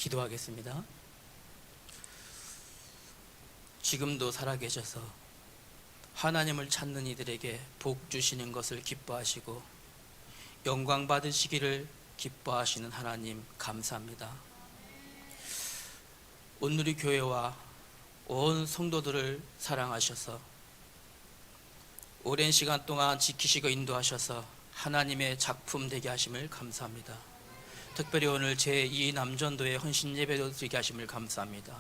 기도하겠습니다. 지금도 살아계셔서 하나님을 찾는 이들에게 복 주시는 것을 기뻐하시고 영광 받으시기를 기뻐하시는 하나님 감사합니다. 온누리 교회와 온 성도들을 사랑하셔서 오랜 시간 동안 지키시고 인도하셔서 하나님의 작품 되게 하심을 감사합니다. 특별히 오늘 제2 남전도의 헌신 예배도 드리게 하심을 감사합니다.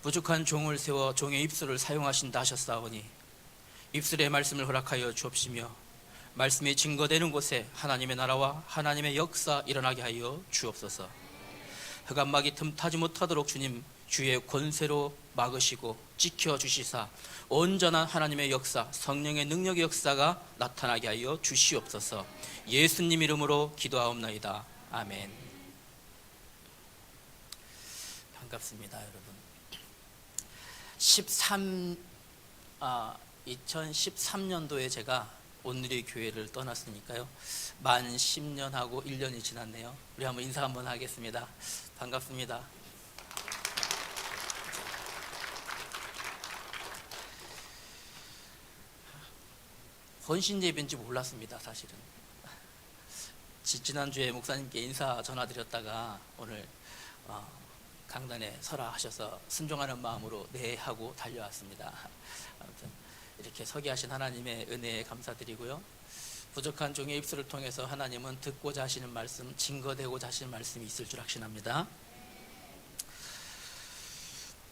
부족한 종을 세워 종의 입술을 사용하신다 하셨사오니 입술의 말씀을 허락하여 주옵시며 말씀이 증거되는 곳에 하나님의 나라와 하나님의 역사 일어나게 하여 주옵소서. 흑암막이 틈타지 못하도록 주님 주의 권세로 막으시고 지켜주시사 온전한 하나님의 역사, 성령의 능력의 역사가 나타나게 하여 주시옵소서. 예수님 이름으로 기도하옵나이다. 아멘. 반갑습니다, 여러분. 2013년도에 제가 온누리 교회를 떠났으니까요, 만 10년하고 1년이 지났네요. 우리 한번 인사 한번 하겠습니다. 반갑습니다. 헌신 예배인지 몰랐습니다, 사실은. 지난주에 목사님께 인사 전화드렸다가 오늘 강단에 서라 하셔서 순종하는 마음으로 네 하고 달려왔습니다. 아무튼 이렇게 서게 하신 하나님의 은혜에 감사드리고요, 부족한 종의 입술을 통해서 하나님은 듣고자 하시는 말씀, 증거되고자 하시는 말씀이 있을 줄 확신합니다.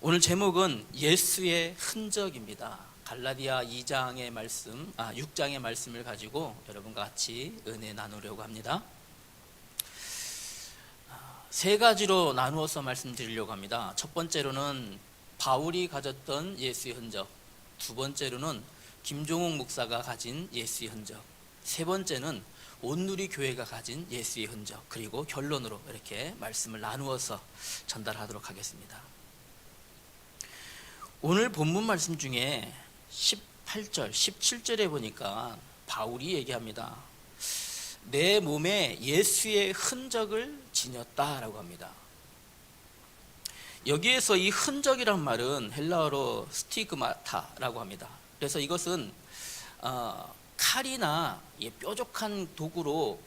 오늘 제목은 예수의 흔적입니다. 갈라디아 2장의 말씀, 6장의 말씀을 가지고 여러분과 같이 은혜 나누려고 합니다. 세 가지로 나누어서 말씀드리려고 합니다. 첫 번째로는 바울이 가졌던 예수의 흔적, 두 번째로는 김종욱 목사가 가진 예수의 흔적, 세 번째는 온누리 교회가 가진 예수의 흔적, 그리고 결론으로 이렇게 말씀을 나누어서 전달하도록 하겠습니다. 오늘 본문 말씀 중에 18절, 17절에 보니까 바울이 얘기합니다. 내 몸에 예수의 흔적을 지녔다라고 합니다. 여기에서 이 흔적이란 말은 헬라어로 스티그마타라고 합니다. 그래서 이것은 칼이나 뾰족한 도구로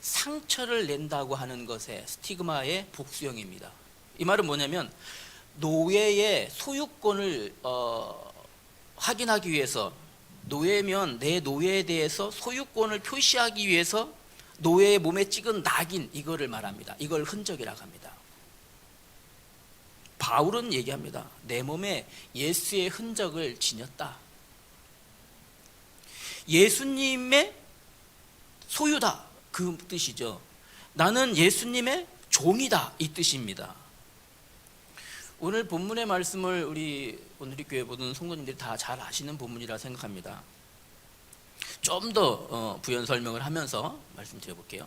상처를 낸다고 하는 것의 스티그마의 복수형입니다. 이 말은 뭐냐면 노예의 소유권을 확인하기 위해서, 노예면 내 노예에 대해서 소유권을 표시하기 위해서 노예의 몸에 찍은 낙인, 이거를 말합니다. 이걸 흔적이라고 합니다. 바울은 얘기합니다. 내 몸에 예수의 흔적을 지녔다. 예수님의 소유다, 그 뜻이죠. 나는 예수님의 종이다, 이 뜻입니다. 오늘 본문의 말씀을 우리 온누리 교회 모든 성도님들이 다 잘 아시는 본문이라 생각합니다. 좀 더 부연 설명을 하면서 말씀드려볼게요.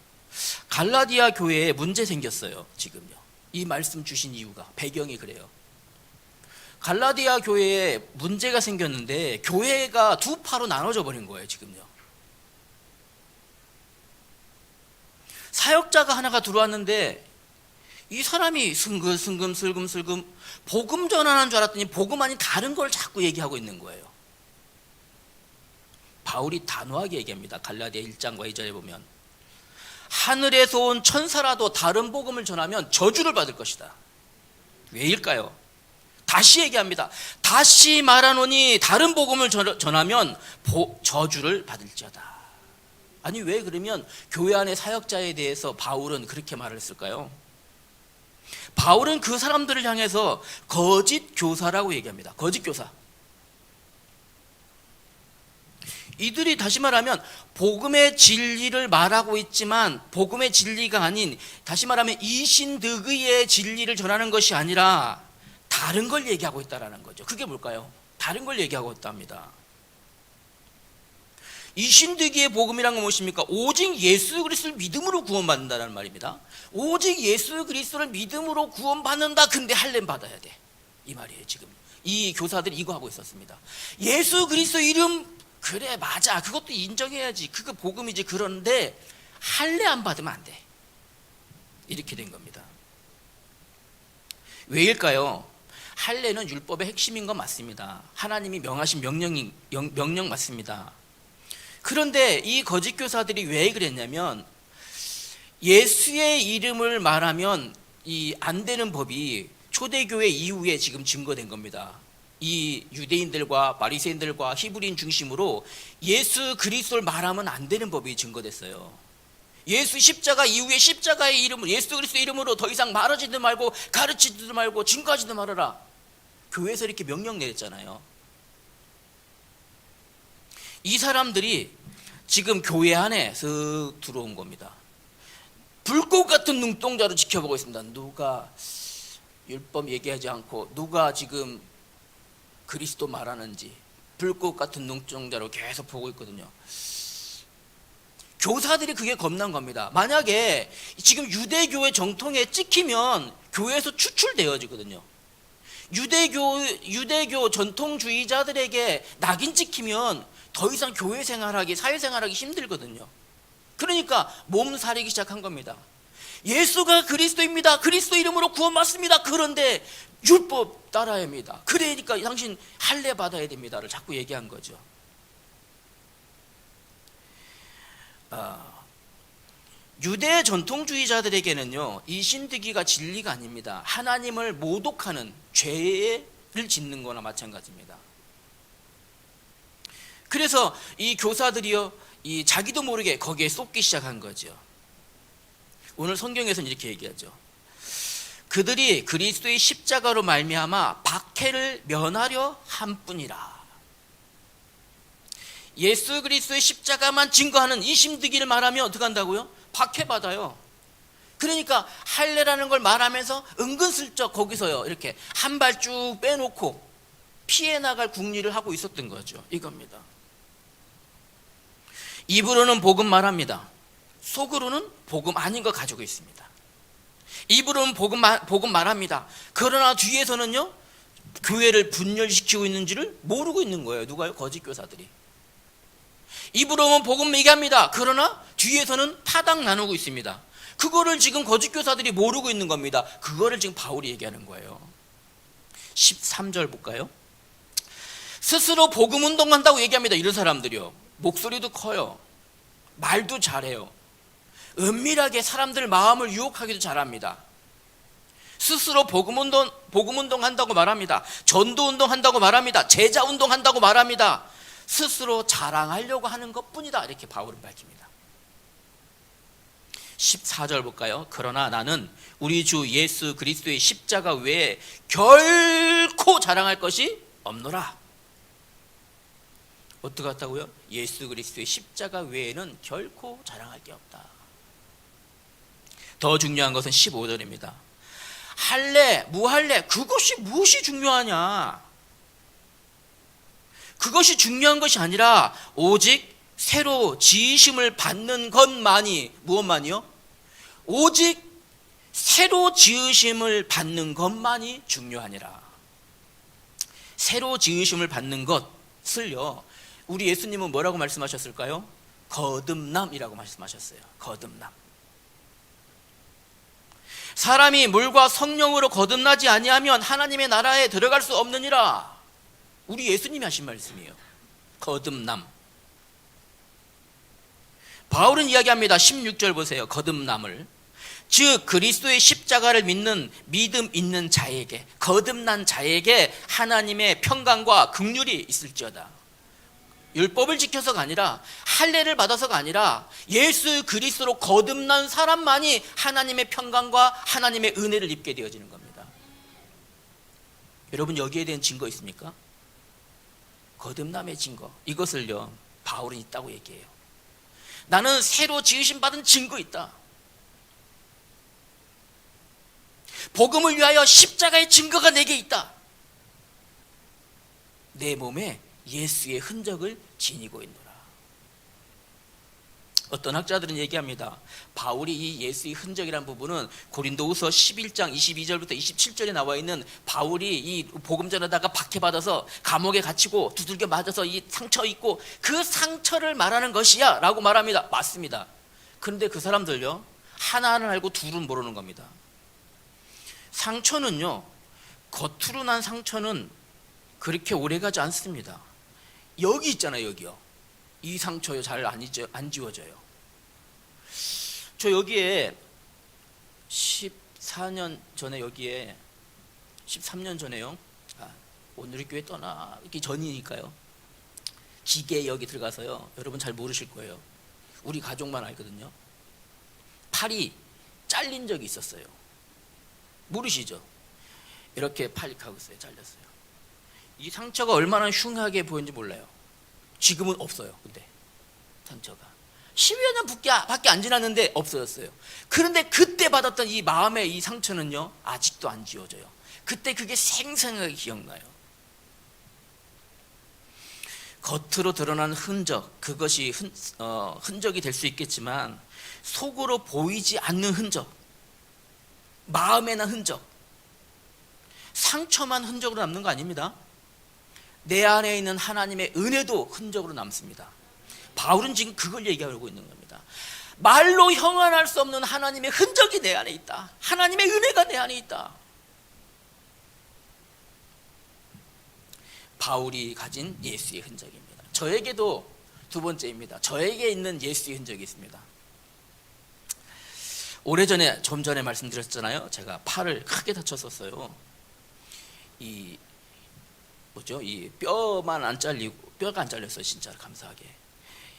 갈라디아 교회에 문제 생겼어요. 지금요. 이 말씀 주신 이유가, 배경이 그래요. 갈라디아 교회에 문제가 생겼는데 교회가 두 파로 나눠져 버린 거예요. 지금요. 사역자가 하나가 들어왔는데 이 사람이 슬금 복음 전하는 줄 알았더니 복음 아닌 다른 걸 자꾸 얘기하고 있는 거예요. 바울이 단호하게 얘기합니다. 갈라디아 1장과 2절에 보면 하늘에서 온 천사라도 다른 복음을 전하면 저주를 받을 것이다. 왜일까요? 다시 얘기합니다. 다시 말하노니 다른 복음을 전하면 저주를 받을지어다. 아니, 왜 그러면 교회 안의 사역자에 대해서 바울은 그렇게 말을 했을까요? 바울은 그 사람들을 향해서 거짓 교사라고 얘기합니다. 거짓 교사. 이들이 다시 말하면 복음의 진리를 말하고 있지만 복음의 진리가 아닌, 다시 말하면 이신득의의 진리를 전하는 것이 아니라 다른 걸 얘기하고 있다는 거죠. 그게 뭘까요? 다른 걸 얘기하고 있답니다. 이신득의의 복음이란 건 무엇입니까? 오직 예수 그리스도를 믿음으로 구원받는다는 말입니다. 오직 예수 그리스도를 믿음으로 구원받는다. 근데 할렘 받아야 돼, 이 말이에요. 지금 이 교사들이 이거 하고 있었습니다. 예수 그리스도 이름, 그래 맞아, 그것도 인정해야지, 그거 복음이지. 그런데 할례 안 받으면 안 돼, 이렇게 된 겁니다. 왜일까요? 할례는 율법의 핵심인 건 맞습니다. 하나님이 명하신 명령 맞습니다. 그런데 이 거짓 교사들이 왜 그랬냐면, 예수의 이름을 말하면 이 안 되는 법이 초대교회 이후에 지금 증거된 겁니다. 이 유대인들과 바리새인들과 히브리인 중심으로 예수 그리스도를 말하면 안 되는 법이 증거됐어요. 예수 십자가 이후에 십자가의 이름으로, 예수 그리스도의 이름으로 더 이상 말하지도 말고 가르치지도 말고 증거하지도 말아라. 교회에서 이렇게 명령 내렸잖아요. 이 사람들이 지금 교회 안에 슥 들어온 겁니다. 불꽃 같은 눈동자로 지켜보고 있습니다. 누가 율법 얘기하지 않고 누가 지금 그리스도 말하는지 불꽃 같은 눈동자로 계속 보고 있거든요. 교사들이 그게 겁난 겁니다. 만약에 지금 유대교의 정통에 찍히면 교회에서 추출되어지거든요. 유대교 전통주의자들에게 낙인 찍히면 더 이상 교회 생활하기, 사회 생활하기 힘들거든요. 그러니까 몸살이기 시작한 겁니다. 예수가 그리스도입니다. 그리스도 이름으로 구원받습니다. 그런데 율법 따라야 합니다. 그러니까 당신 할례 받아야 됩니다를 자꾸 얘기한 거죠. 유대 전통주의자들에게는요, 이 신득이가 진리가 아닙니다. 하나님을 모독하는 죄를 짓는 거나 마찬가지입니다. 그래서 이 교사들이요, 이 자기도 모르게 거기에 쏟기 시작한 거죠. 오늘 성경에서는 이렇게 얘기하죠. 그들이 그리스도의 십자가로 말미암아 박해를 면하려 함뿐이라. 예수 그리스도의 십자가만 증거하는 이 신득이를 말하면 어떻게 한다고요? 박해받아요. 그러니까 할례라는 걸 말하면서 은근슬쩍 거기서요, 이렇게 한 발 쭉 빼놓고 피해 나갈 궁리를 하고 있었던 거죠. 이겁니다. 입으로는 복음 말합니다. 속으로는 복음 아닌 거 가지고 있습니다. 입으로는 복음 말합니다. 그러나 뒤에서는요, 교회를 분열시키고 있는지를 모르고 있는 거예요. 누가요? 거짓 교사들이. 입으로는 복음 얘기합니다. 그러나 뒤에서는 파당 나누고 있습니다. 그거를 지금 거짓 교사들이 모르고 있는 겁니다. 그거를 지금 바울이 얘기하는 거예요. 13절 볼까요? 스스로 복음 운동한다고 얘기합니다. 이런 사람들이요, 목소리도 커요, 말도 잘해요, 은밀하게 사람들 마음을 유혹하기도 잘합니다. 스스로 복음 운동 한다고 말합니다. 전도 운동 한다고 말합니다. 제자 운동 한다고 말합니다. 스스로 자랑하려고 하는 것뿐이다, 이렇게 바울은 밝힙니다. 14절 볼까요? 그러나 나는 우리 주 예수 그리스도의 십자가 외에 결코 자랑할 것이 없노라. 어떻게 했다고요? 예수 그리스도의 십자가 외에는 결코 자랑할 게 없다. 더 중요한 것은 15절입니다. 할례, 무할례, 그것이 무엇이 중요하냐? 그것이 중요한 것이 아니라 오직 새로 지으심을 받는 것만이, 무엇만이요? 오직 새로 지으심을 받는 것만이 중요하니라. 새로 지으심을 받는 것을요, 우리 예수님은 뭐라고 말씀하셨을까요? 거듭남이라고 말씀하셨어요. 거듭남. 사람이 물과 성령으로 거듭나지 아니하면 하나님의 나라에 들어갈 수 없느니라. 우리 예수님이 하신 말씀이에요. 거듭남. 바울은 이야기합니다. 16절 보세요. 거듭남을. 즉 그리스도의 십자가를 믿는 믿음 있는 자에게, 거듭난 자에게 하나님의 평강과 긍휼이 있을지어다. 율법을 지켜서가 아니라, 할례를 받아서가 아니라, 예수 그리스도로 거듭난 사람만이 하나님의 평강과 하나님의 은혜를 입게 되어지는 겁니다. 여러분, 여기에 대한 증거 있습니까? 거듭남의 증거, 이것을요 바울은 있다고 얘기해요. 나는 새로 지으심 받은 증거 있다. 복음을 위하여 십자가의 증거가 내게 있다. 내 몸에 예수의 흔적을 지니고 있노라. 어떤 학자들은 얘기합니다. 바울이 이 예수의 흔적이라는 부분은 고린도후서 11장 22절부터 27절에 나와 있는 바울이 이 복음 전하다가 박해받아서 감옥에 갇히고 두들겨 맞아서 이 상처 있고 그 상처를 말하는 것이야 라고 말합니다. 맞습니다. 그런데 그 사람들요, 하나는 알고 둘은 모르는 겁니다. 상처는요, 겉으로 난 상처는 그렇게 오래가지 않습니다. 여기 있잖아요. 여기요. 이 상처요, 잘 안 지워져요. 저 여기에 14년 전에, 여기에 13년 전에요. 오늘의 교회 떠나기 전이니까요. 기계에 여기 들어가서요. 여러분 잘 모르실 거예요. 우리 가족만 알거든요. 팔이 잘린 적이 있었어요. 모르시죠? 이렇게 팔이 가고 있어요. 잘렸어요. 이 상처가 얼마나 흉하게 보이는지 몰라요. 지금은 없어요. 근데 상처가 10여 년밖에 안 지났는데 없어졌어요. 그런데 그때 받았던 이 마음의 이 상처는요, 아직도 안 지워져요. 그때 그게 생생하게 기억나요. 겉으로 드러난 흔적, 그것이 흔적이 될 수 있겠지만 속으로 보이지 않는 흔적, 마음에 난 흔적, 상처만 흔적으로 남는 거 아닙니다. 내 안에 있는 하나님의 은혜도 흔적으로 남습니다. 바울은 지금 그걸 얘기하고 있는 겁니다. 말로 형언할 수 없는 하나님의 흔적이 내 안에 있다. 하나님의 은혜가 내 안에 있다. 바울이 가진 예수의 흔적입니다. 저에게도 두 번째입니다. 저에게 있는 예수의 흔적이 있습니다. 오래전에, 좀 전에 말씀드렸잖아요. 제가 팔을 크게 다쳤었어요. 이 뼈만 안 잘리고, 뼈가 안 잘렸어요. 진짜 감사하게.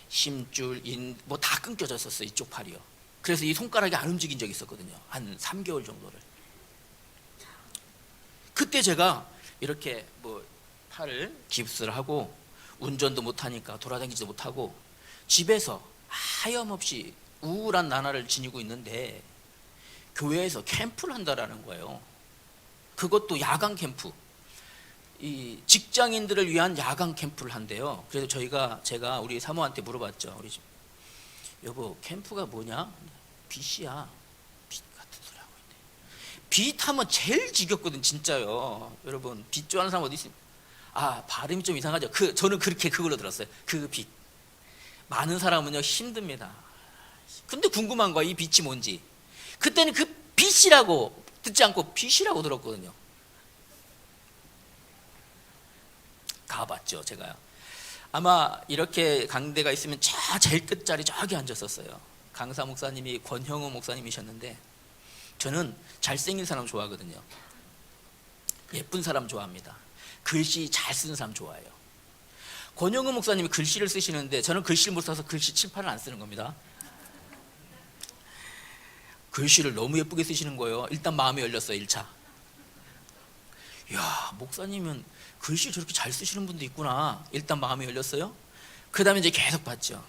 심줄, 뭐 다 끊겨졌었어요. 이쪽 팔이요. 그래서 이 손가락이 안 움직인 적이 있었거든요. 한 3개월 정도를. 그때 제가 이렇게 뭐 팔을 깁스를 하고, 운전도 못하니까 돌아다니지도 못하고 집에서 하염없이 우울한 나날을 지니고 있는데, 교회에서 캠프를 한다라는 거예요. 그것도 야간 캠프. 이 직장인들을 위한 야간 캠프를 한대요. 그래서 제가 우리 사모한테 물어봤죠. 우리 집 여보, 캠프가 뭐냐? 빛이야. 빛 같은 소리 하고 있네. 빛 하면 제일 지겹거든, 진짜요. 여러분, 빛 좋아하는 사람 어디 있습니까? 발음이 좀 이상하죠. 저는 그렇게 그걸로 들었어요. 그 빛. 많은 사람은요, 힘듭니다. 근데 궁금한 거야, 이 빛이 뭔지. 그때는 그 빛이라고 듣지 않고 빛이라고 들었거든요. 가봤죠, 제가요. 아마 이렇게 강대가 있으면 제일 끝자리 저기 앉았었어요. 강사 목사님이 권형우 목사님이셨는데, 저는 잘생긴 사람 좋아하거든요. 예쁜 사람 좋아합니다. 글씨 잘 쓰는 사람 좋아해요. 권영우 목사님이 글씨를 쓰시는데 저는 글씨를 못 써서 글씨 칠판을 안 쓰는 겁니다. 글씨를 너무 예쁘게 쓰시는 거예요. 일단 마음이 열렸어요. 1차. 이야, 목사님은 글씨 저렇게 잘 쓰시는 분도 있구나. 일단 마음이 열렸어요. 그 다음에 이제 계속 봤죠.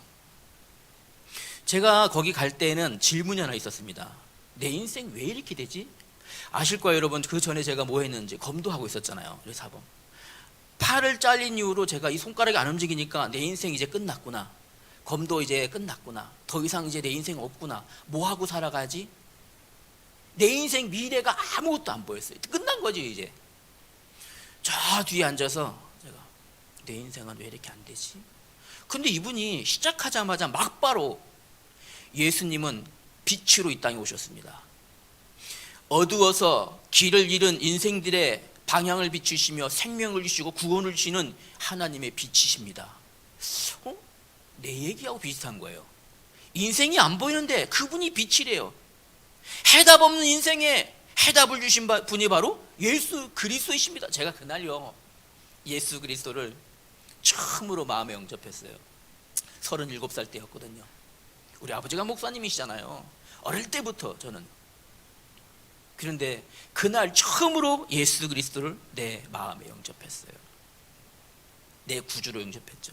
제가 거기 갈 때에는 질문이 하나 있었습니다. 내 인생 왜 이렇게 되지? 아실 거예요, 여러분. 그 전에 제가 뭐 했는지 검도하고 있었잖아요. 우리 사범. 팔을 잘린 이후로 제가 이 손가락이 안 움직이니까 내 인생 이제 끝났구나. 검도 이제 끝났구나. 더 이상 이제 내 인생 없구나. 뭐 하고 살아가지? 내 인생 미래가 아무것도 안 보였어요. 끝난 거지 이제. 저 뒤에 앉아서 제가 내 인생은 왜 이렇게 안 되지? 근데 이분이 시작하자마자 막바로 예수님은 빛으로 이 땅에 오셨습니다. 어두워서 길을 잃은 인생들의 방향을 비추시며 생명을 주시고 구원을 주시는 하나님의 빛이십니다. 내 얘기하고 비슷한 거예요. 인생이 안 보이는데 그분이 빛이래요. 해답 없는 인생에 해답을 주신 분이 바로 예수 그리스도이십니다. 제가 그날요, 예수 그리스도를 처음으로 마음에 영접했어요. 37살 때였거든요. 우리 아버지가 목사님이시잖아요. 어릴 때부터 저는. 그런데 그날 처음으로 예수 그리스도를 내 마음에 영접했어요. 내 구주로 영접했죠.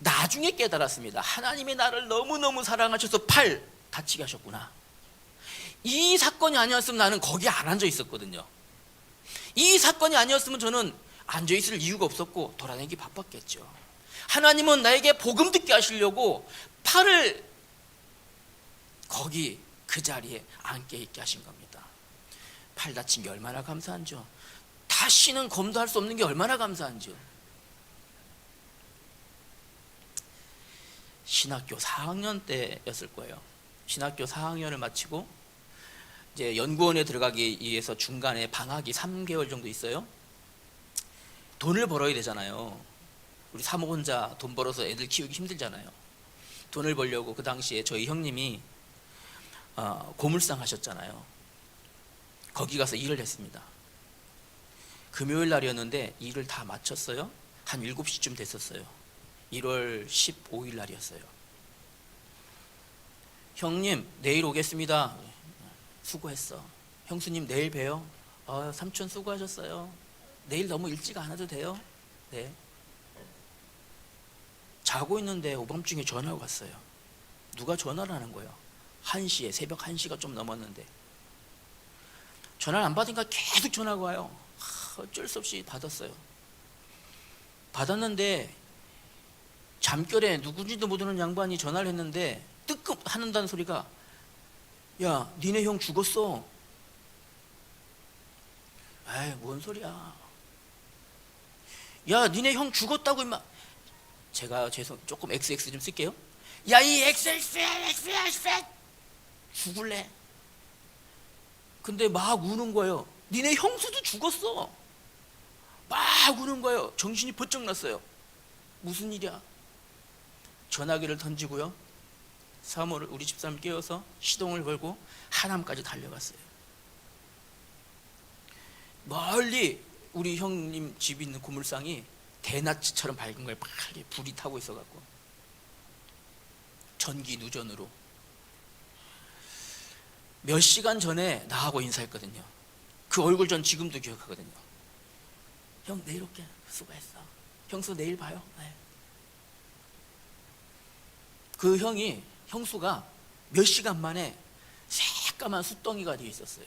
나중에 깨달았습니다. 하나님이 나를 너무너무 사랑하셔서 팔 다치게 하셨구나. 이 사건이 아니었으면 나는 거기 안 앉아 있었거든요. 이 사건이 아니었으면 저는 앉아 있을 이유가 없었고 돌아다니기 바빴겠죠. 하나님은 나에게 복음 듣게 하시려고 팔을 거기 그 자리에 앉게 있게 하신 겁니다. 팔 다친 게 얼마나 감사한지요. 다시는 검도할 수 없는 게 얼마나 감사한지요. 신학교 4학년 때였을 거예요. 신학교 4학년을 마치고 이제 연구원에 들어가기 위해서 중간에 방학이 3개월 정도 있어요. 돈을 벌어야 되잖아요. 우리 사모 혼자 돈 벌어서 애들 키우기 힘들잖아요. 돈을 벌려고 그 당시에 저희 형님이 고물상 하셨잖아요. 거기 가서 일을 했습니다. 금요일 날이었는데 일을 다 마쳤어요. 한 7시쯤 됐었어요. 1월 15일 날이었어요. 형님 내일 오겠습니다. 수고했어. 형수님 내일 봬요. 삼촌 수고하셨어요. 내일 너무 일찍 안 와도 돼요? 네. 자고 있는데 오밤중에 전화가 왔어요. 누가 전화를 하는 거예요? 1시에, 새벽 1시가 좀 넘었는데 전화를 안 받으니까 계속 전화가 와요. 어쩔 수 없이 받았어요. 받았는데 잠결에 누군지도 모르는 양반이 전화를 했는데 뜨끔 하는다는 소리가, 야 니네 형 죽었어. 에이 뭔 소리야. 야 니네 형 죽었다고 임마. 제가 조금 XX 좀 쓸게요. 야 이 XX 죽을래. 근데 막 우는 거예요. 니네 형수도 죽었어. 막 우는 거예요. 정신이 번쩍 났어요. 무슨 일이야. 전화기를 던지고요, 사모를 우리 집사람 깨워서 시동을 걸고 하남까지 달려갔어요. 멀리 우리 형님 집이 있는 고물상이 대낮처럼 밝은 거예요. 빨리 불이 타고 있어갖고 전기 누전으로. 몇 시간 전에 나하고 인사했거든요. 그 얼굴 전 지금도 기억하거든요. 형 내일 올게. 수고했어. 형수 내일 봐요. 네. 그 형수가 몇 시간 만에 새까만 숯덩이가 되어 있었어요.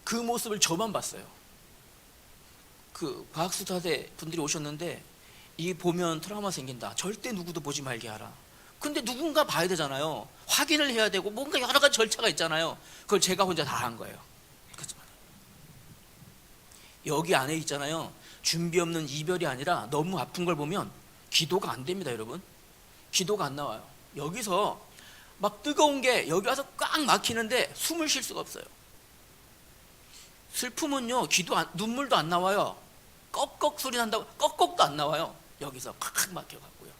그 모습을 저만 봤어요. 그 과학수사대 분들이 오셨는데 이 보면 트라우마 생긴다. 절대 누구도 보지 말게 하라. 근데 누군가 봐야 되잖아요. 확인을 해야 되고 뭔가 여러 가지 절차가 있잖아요. 그걸 제가 혼자 다 한 거예요. 여기 안에 있잖아요. 준비 없는 이별이 아니라 너무 아픈 걸 보면 기도가 안 됩니다, 여러분. 기도가 안 나와요. 여기서 막 뜨거운 게 여기 와서 꽉 막히는데 숨을 쉴 수가 없어요. 슬픔은요, 눈물도 안 나와요. 꺽꺽 소리 난다고 꺽꺽도 안 나와요. 여기서 콱 막혀갖고요.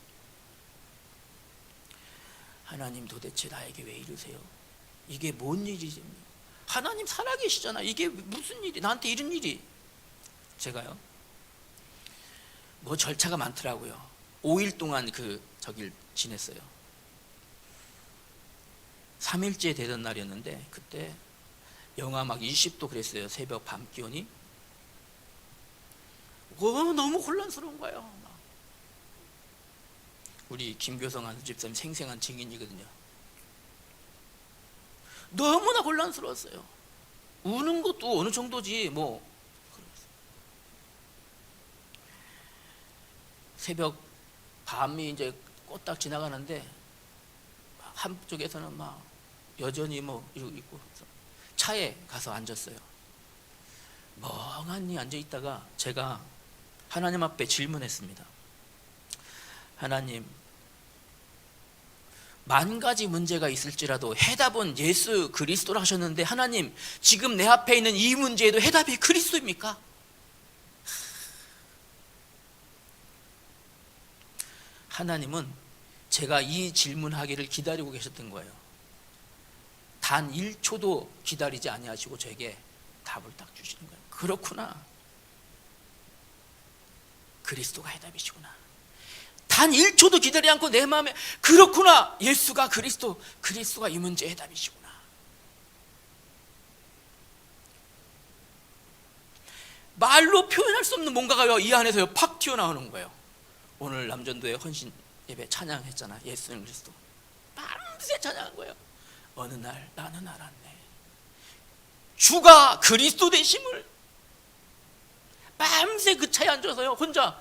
하나님 도대체 나에게 왜 이러세요? 이게 뭔 일이지? 하나님 살아계시잖아. 이게 무슨 일이, 나한테 이런 일이. 제가요, 뭐 절차가 많더라고요. 5일 동안 저길 지냈어요. 3일째 되던 날이었는데 그때 영하 막 20도 그랬어요. 새벽 밤 기온이. 너무 혼란스러운 거예요. 우리 김교성 한 집사님 생생한 증인이거든요. 너무나 혼란스러웠어요. 우는 것도 어느 정도지 뭐. 새벽 밤이 이제 꼬딱 지나가는데 한쪽에서는 막 여전히 뭐 이러고 있고, 차에 가서 앉았어요. 멍하니 앉아 있다가 제가 하나님 앞에 질문했습니다. 하나님, 만 가지 문제가 있을지라도 해답은 예수 그리스도라 하셨는데 하나님, 지금 내 앞에 있는 이 문제에도 해답이 그리스도입니까? 하나님은 제가 이 질문하기를 기다리고 계셨던 거예요. 단 1초도 기다리지 아니하시고 저에게 답을 딱 주시는 거예요. 그렇구나. 그리스도가 해답이시구나. 단 1초도 기다리지 않고 내 마음에 그렇구나. 예수가 그리스도가 이 문제의 해답이시구나. 말로 표현할 수 없는 뭔가가 이 안에서 팍 튀어나오는 거예요. 오늘 남전도에 헌신 예배 찬양했잖아. 예수는 그리스도. 밤새 찬양한 거예요. 어느 날 나는 알았네. 주가 그리스도 되심을. 밤새 그 차에 앉아서요, 혼자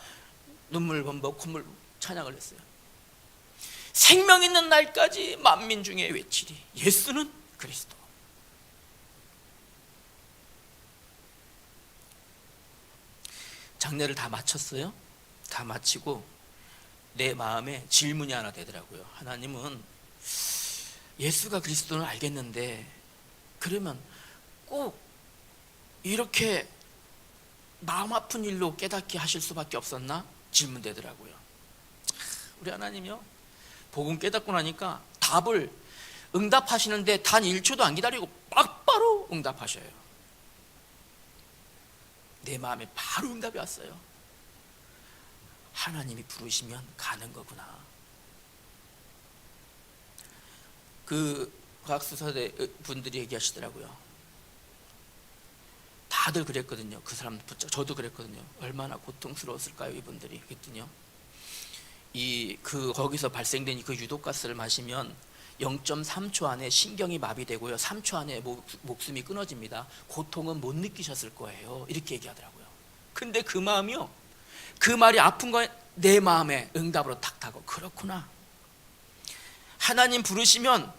눈물 범벅 콧물 찬양을 했어요. 생명 있는 날까지 만민 중에 외치리. 예수는 그리스도. 장례를 다 마쳤어요. 다 마치고 내 마음에 질문이 하나 되더라고요. 하나님은 예수가 그리스도는 알겠는데 그러면 꼭 이렇게 마음 아픈 일로 깨닫게 하실 수밖에 없었나? 질문되더라고요. 우리 하나님이요, 복음 깨닫고 나니까 답을 응답하시는데 단 1초도 안 기다리고 바로 응답하셔요. 내 마음에 바로 응답이 왔어요. 하나님이 부르시면 가는 거구나. 그 과학수사대 분들이 얘기하시더라고요. 다들 그랬거든요. 그 사람 붙잡, 저도 그랬거든요. 얼마나 고통스러웠을까요, 이분들이. 그랬더니요, 거기서 발생된 그 유독가스를 마시면 0.3초 안에 신경이 마비되고요, 3초 안에 목숨이 끊어집니다. 고통은 못 느끼셨을 거예요. 이렇게 얘기하더라고요. 근데 그 마음이요, 그 말이 아픈 거에 내 마음에 응답으로 탁 타고, 그렇구나. 하나님 부르시면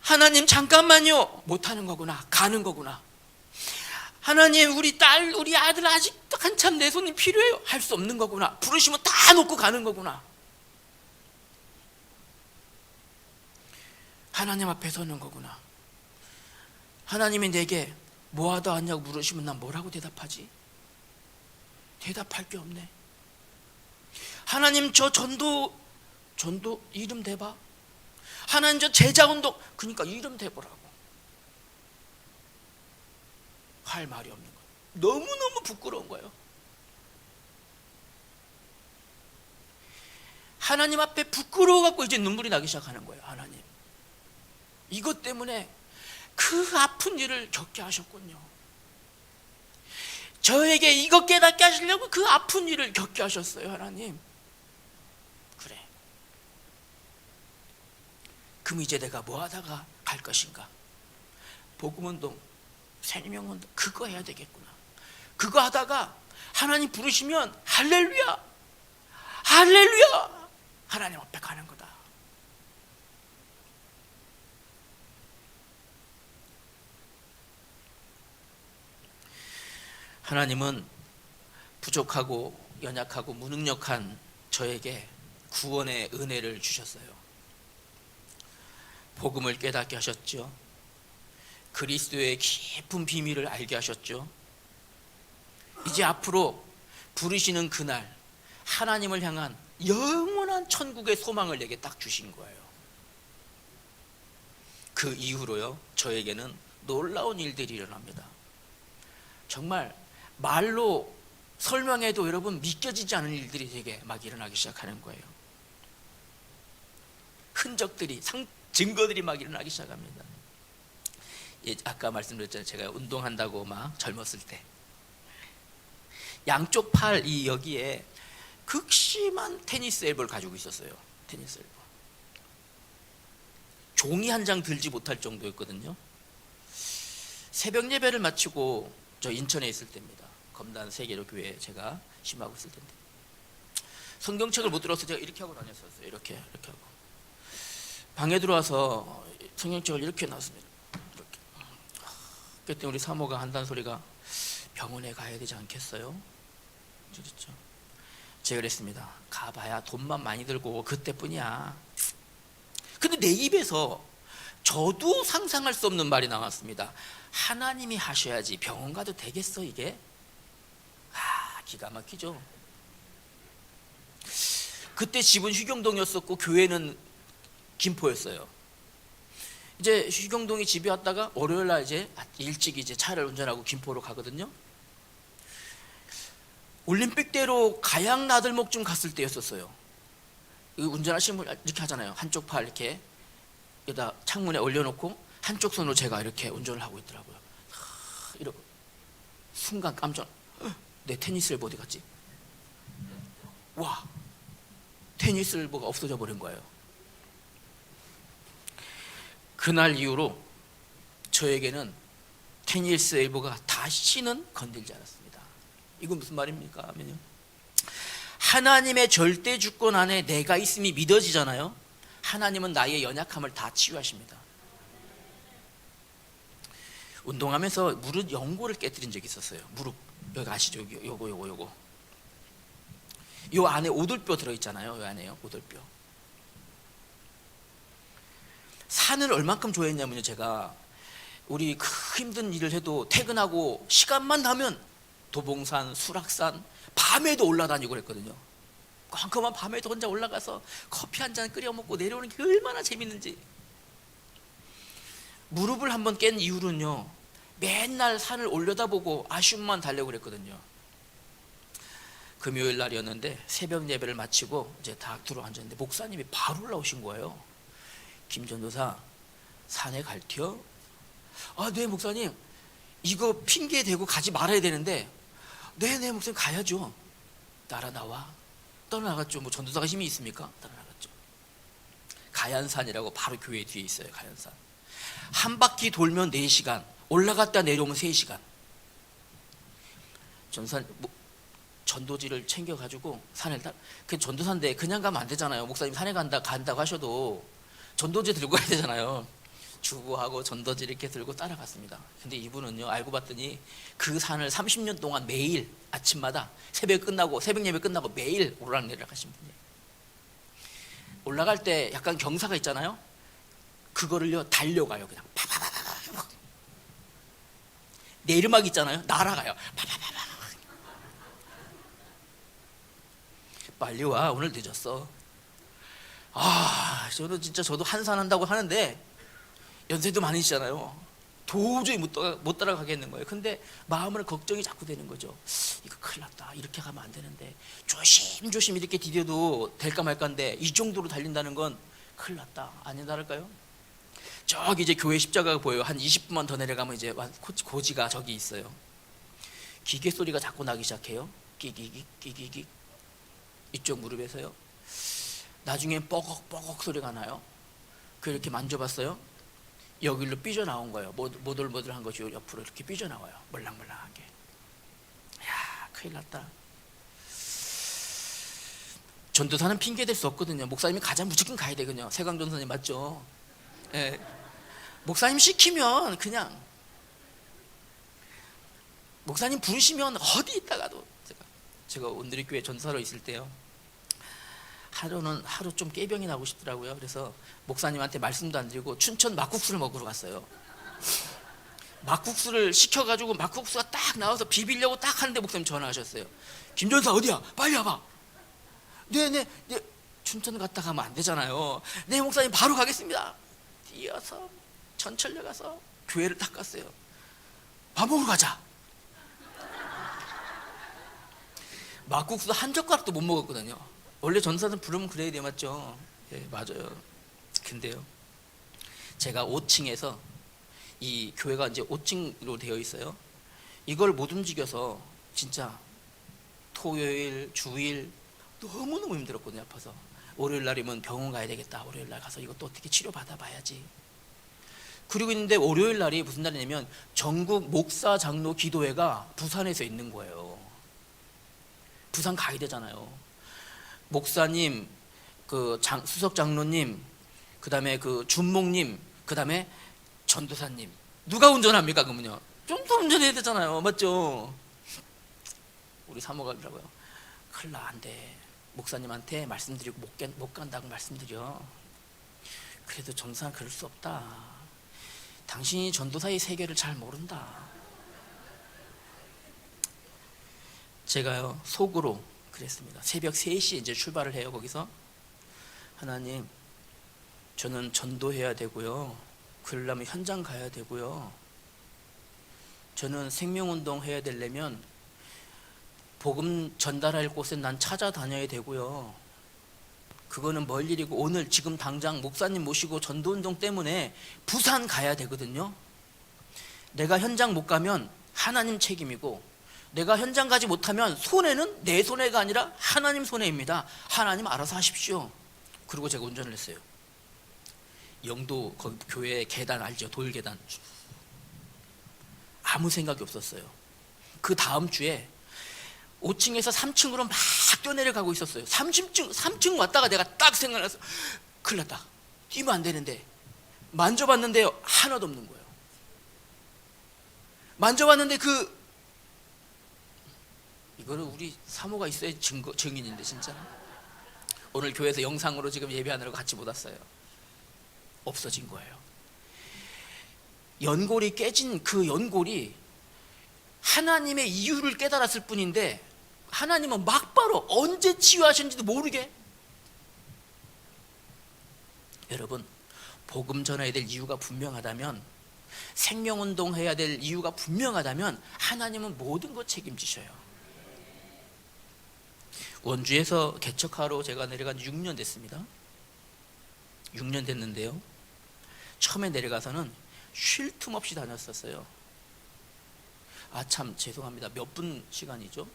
하나님 잠깐만요 못하는 거구나, 가는 거구나. 하나님 우리 딸, 우리 아들 아직도 한참 내 손이 필요해요, 할 수 없는 거구나. 부르시면 다 놓고 가는 거구나. 하나님 앞에 서는 거구나. 하나님이 내게 뭐 하다 왔냐고 물으시면 난 뭐라고 대답하지? 대답할 게 없네. 하나님 저 전도 이름 대봐. 하나님 저 제자운동, 그러니까 이름 대보라고. 할 말이 없는 거예요. 너무너무 부끄러운 거예요. 하나님 앞에 부끄러워갖고 이제 눈물이 나기 시작하는 거예요. 하나님, 이것 때문에 그 아픈 일을 겪게 하셨군요. 저에게 이것 깨닫게 하시려고 그 아픈 일을 겪게 하셨어요. 하나님, 그래, 그럼 이제 내가 뭐 하다가 갈 것인가? 복음운동, 생명운동, 그거 해야 되겠구나. 그거 하다가 하나님 부르시면 할렐루야, 할렐루야, 하나님 앞에 가는 거다. 하나님은 부족하고 연약하고 무능력한 저에게 구원의 은혜를 주셨어요. 복음을 깨닫게 하셨죠. 그리스도의 깊은 비밀을 알게 하셨죠. 이제 앞으로 부르시는 그날 하나님을 향한 영원한 천국의 소망을 내게 딱 주신 거예요. 그 이후로요, 저에게는 놀라운 일들이 일어납니다. 정말 말로 설명해도 여러분 믿겨지지 않은 일들이 되게 막 일어나기 시작하는 거예요. 흔적들이, 증거들이 막 일어나기 시작합니다. 아까 말씀드렸잖아요. 제가 운동한다고 막 젊었을 때 양쪽 팔 이 여기에 극심한 테니스 엘보를 가지고 있었어요. 테니스 엘보. 종이 한 장 들지 못할 정도였거든요. 새벽 예배를 마치고 저 인천에 있을 때입니다. 검단 세계로 교회에 제가 심하고 있을 텐데 성경책을 못 들어서 제가 이렇게 하고 다녔었어요. 이렇게 하고 방에 들어와서 성경책을 이렇게 놨습니다. 이렇게. 그때 우리 사모가 한다는 소리가 병원에 가야 되지 않겠어요? 그렇죠. 제가 그랬습니다. 가봐야 돈만 많이 들고 그때뿐이야. 근데 내 입에서 저도 상상할 수 없는 말이 나왔습니다. 하나님이 하셔야지 병원 가도 되겠어 이게? 기가 막히죠. 그때 집은 휴경동이었었고 교회는 김포였어요. 이제 휴경동이 집에 왔다가 월요일 날 이제 일찍 이제 차를 운전하고 김포로 가거든요. 올림픽대로 가양 나들목쯤 갔을 때였었어요. 운전하시는 분 이렇게 하잖아요. 한쪽 팔 이렇게 여기다 창문에 올려놓고 한쪽 손으로 제가 이렇게 운전을 하고 있더라고요. 이러고 순간 깜짝, 내 테니스 엘보 어디 갔지? 와, 테니스 엘보가 없어져 버린 거예요. 그날 이후로 저에게는 테니스 엘보가 다시는 건들지 않았습니다. 이건 무슨 말입니까? 하면요, 하나님의 절대 주권 안에 내가 있음이 믿어지잖아요. 하나님은 나의 연약함을 다 치유하십니다. 운동하면서 무릎 연골을 깨뜨린 적이 있었어요. 무릎 여기 아시죠? 요거 요 안에 오돌뼈 들어있잖아요. 요 안에요, 오돌뼈. 산을 얼만큼 좋아했냐면요, 제가 우리 힘든 일을 해도 퇴근하고 시간만 나면 도봉산, 수락산 밤에도 올라다니고 그랬거든요. 깜깜한 밤에도 혼자 올라가서 커피 한 잔 끓여 먹고 내려오는 게 얼마나 재밌는지. 무릎을 한번 깬 이후로는요, 맨날 산을 올려다보고 아쉬움만 달려고 그랬거든요. 금요일 날이었는데 새벽 예배를 마치고 이제 다 들어앉았는데 목사님이 바로 올라오신 거예요. 김전도사, 산에 갈티요? 아, 네 목사님, 이거 핑계 대고 가지 말아야 되는데. 네네 목사님, 가야죠. 따라 나와. 떠나갔죠. 뭐 전도사가 힘이 있습니까? 떠나갔죠. 가ян산이라고 바로 교회 뒤에 있어요. 가ян산. 한 바퀴 돌면 4시간, 올라갔다 내려오면 3시간. 전도지를 챙겨가지고 산을 그 전도사인데 그냥 가면 안 되잖아요. 목사님 산에 간다고 하셔도 전도지 들고 가야 되잖아요. 주부하고 전도지 이렇게 들고 따라갔습니다. 근데 이분은요, 알고 봤더니 그 산을 30년 동안 매일 아침마다 새벽 예배 끝나고 매일 오르락내리락 하신 분이에요. 올라갈 때 약간 경사가 있잖아요. 그거를요 달려가요. 그냥 파파파파. 내리막 있잖아요. 날아가요. 파파파파. 빨리 와, 오늘 늦었어. 아, 저도 한산한다고 하는데 연세도 많으시잖아요. 도저히 못 따라가겠는 거예요. 근데 마음은 걱정이 자꾸 되는 거죠. 이거 큰일 났다, 이렇게 가면 안 되는데, 조심조심 이렇게 디뎌도 될까 말까인데 이 정도로 달린다는 건 큰일 났다, 아니다 할까요? 저기 이제 교회 십자가가 보여요. 한 20분만 더 내려가면 이제 고지가 저기 있어요. 기계 소리가 자꾸 나기 시작해요. 끼기기 이쪽 무릎에서요. 나중에 뻐걱뻐걱 소리가 나요. 그렇게 만져봤어요. 여기로 삐져나온 거예요. 모들모들한 것이 옆으로 이렇게 삐져나와요. 멀랑멀랑하게. 야, 큰일 났다. 전도사는 핑계 댈 수 없거든요. 목사님이 가장 무조건 가야 되거든요. 세강 전도사님 맞죠? 예. 목사님 시키면 그냥, 목사님 부르시면 어디 있다가도. 제가 온누리교회 전사로 있을 때요, 하루 좀 깨병이 나고 싶더라고요. 그래서 목사님한테 말씀도 안 드리고 춘천 막국수를 먹으러 갔어요. 막국수를 시켜가지고 막국수가 딱 나와서 비비려고 딱 하는데 목사님 전화하셨어요. 김전사 어디야? 빨리 와봐. 네. 춘천 갔다 가면 안 되잖아요. 네 목사님, 바로 가겠습니다. 뛰어서 전철역 가서 교회를 딱 갔어요. 밥 먹으러 가자. 막국수 한 젓가락도 못 먹었거든요. 원래 전사는 부르면 그래야 돼, 맞죠? 예, 맞아요. 근데요, 제가 5층에서, 이 교회가 이제 5층으로 되어 있어요. 이걸 못 움직여서 진짜 토요일, 주일 너무너무 힘들었거든요. 아파서. 월요일 날이면 병원 가야 되겠다. 월요일 날 가서 이것도 어떻게 치료받아 봐야지. 그리고 있는데 월요일 날이 무슨 날이냐면 전국 목사 장로 기도회가 부산에서 있는 거예요. 부산 가야 되잖아요. 목사님, 그 수석 장로님, 그 다음에 그 준목님, 그 다음에 전도사님, 누가 운전합니까? 그러면요, 좀 더 운전해야 되잖아요. 맞죠? 우리 사모가 그러더라고요. 큰일 나, 안 돼. 목사님한테 말씀드리고 못 간다고 말씀드려. 그래도 전도사는 그럴 수 없다. 당신이 전도사의 세계를 잘 모른다. 제가요, 속으로 그랬습니다. 새벽 3시에 이제 출발을 해요. 거기서 하나님, 저는 전도해야 되고요, 그러려면 현장 가야 되고요, 저는 생명운동 해야 되려면 복음 전달할 곳에 난 찾아다녀야 되고요, 그거는 멀 일이고 오늘 지금 당장 목사님 모시고 전도운동 때문에 부산 가야 되거든요. 내가 현장 못 가면 하나님 책임이고, 내가 현장 가지 못하면 손해는 내 손해가 아니라 하나님 손해입니다. 하나님 알아서 하십시오. 그리고 제가 운전을 했어요. 영도 거기 교회 계단 알죠? 돌계단. 아무 생각이 없었어요. 그 다음 주에 5층에서 3층으로 막 뛰어내려가고 있었어요. 3층 왔다가 내가 딱 생각나서 큰일 났다, 뛰면 안 되는데. 만져봤는데요, 하나도 없는 거예요. 만져봤는데 이거는 우리 사모가 있어야 증인인데 진짜. 오늘 교회에서 영상으로 지금 예배하느라고 같이 못 왔어요. 없어진 거예요. 연골이 깨진 그 연골이 하나님의 이유를 깨달았을 뿐인데 하나님은 막바로 언제 치유하셨는지도 모르게. 여러분, 복음 전해야 될 이유가 분명하다면, 생명운동 해야 될 이유가 분명하다면 하나님은 모든 것 책임지셔요. 원주에서 개척하러 제가 내려간 지 6년 됐습니다. 6년 됐는데요, 처음에 내려가서는 쉴 틈 없이 다녔었어요. 참 죄송합니다. 몇 분 시간이죠?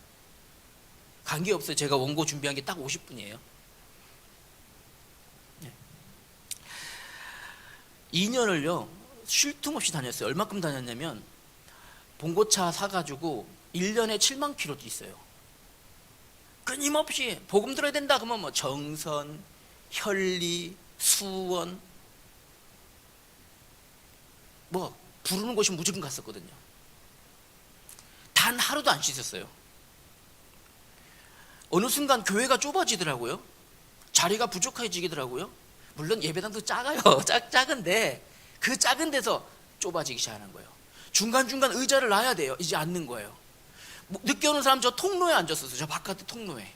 관계없어요. 제가 원고 준비한 게 딱 50분이에요 2년을요 쉴 틈 없이 다녔어요. 얼마큼 다녔냐면 봉고차 사가지고 1년에 7만 킬로도 있어요. 끊임없이 복음 들어야 된다 그러면 뭐 정선, 현리, 수원 뭐 부르는 곳이 무조건 갔었거든요. 단 하루도 안 쉬었어요. 어느 순간 교회가 좁아지더라고요. 자리가 부족해지더라고요. 물론 예배당도 작아요. 작은데 그 작은 데서 좁아지기 시작하는 거예요. 중간중간 의자를 놔야 돼요. 이제 앉는 거예요. 늦게 오는 사람 저 통로에 앉았었어요. 저 바깥에 통로에.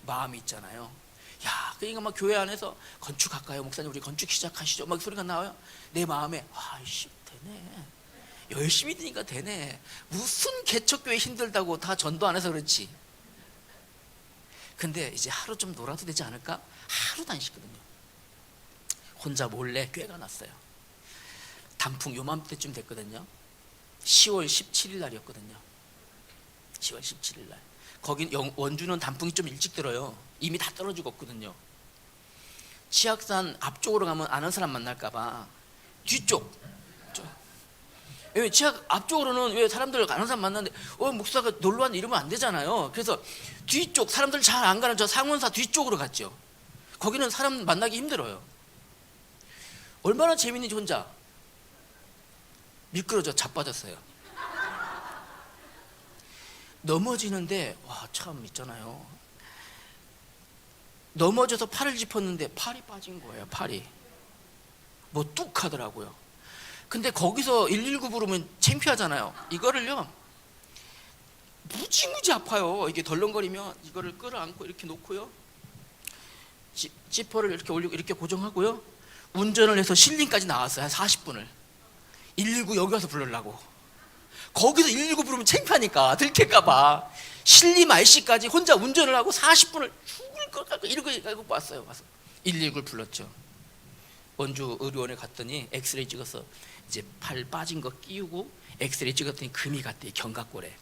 마음이 있잖아요. 야, 그러니까 막 교회 안에서 건축할까요? 목사님 우리 건축 시작하시죠. 막 소리가 나와요. 내 마음에 아이씨 되네. 열심히 되니까 되네. 무슨 개척교회 힘들다고 다 전도 안 해서 그렇지. 근데 이제 하루 좀 놀아도 되지 않을까? 하루도 안 쉬거든요. 혼자 몰래 꾀가 났어요. 단풍 요맘때쯤 됐거든요. 10월 17일 날이었거든요. 10월 17일 날. 거긴 원주는 단풍이 좀 일찍 들어요. 이미 다 떨어지고 없거든요. 치악산 앞쪽으로 가면 아는 사람 만날까봐 뒤쪽. 왜 치악 앞쪽으로는 왜 사람들 아는 사람 만나는데 목사가 놀러 왔는데 이러면 안 되잖아요. 그래서 뒤쪽 사람들 잘 안 가는 저 상원사 뒤쪽으로 갔죠. 거기는 사람 만나기 힘들어요. 얼마나 재밌는지 혼자 미끄러져 자빠졌어요. 넘어지는데 와 참 있잖아요. 넘어져서 팔을 짚었는데 팔이 빠진 거예요. 팔이 뭐 뚝 하더라고요. 근데 거기서 119 부르면 창피하잖아요. 이거를요 무지무지 아파요. 이게 덜렁거리면 이거를 끌어안고 이렇게 놓고요, 지퍼를 이렇게 올리고 이렇게 고정하고요, 운전을 해서 신림까지 나왔어요. 한 40분을 119 여기 와서 부르려고. 거기서 119 부르면 창피하니까 들킬까봐 신림 RC까지 혼자 운전을 하고 40분을 죽을 것 같고 이러고 왔어요. 와서 119를 불렀죠. 원주 의료원에 갔더니 엑스레이 찍어서 이제 팔 빠진 거 끼우고 엑스레이 찍었더니 금이 갔대. 견갑골에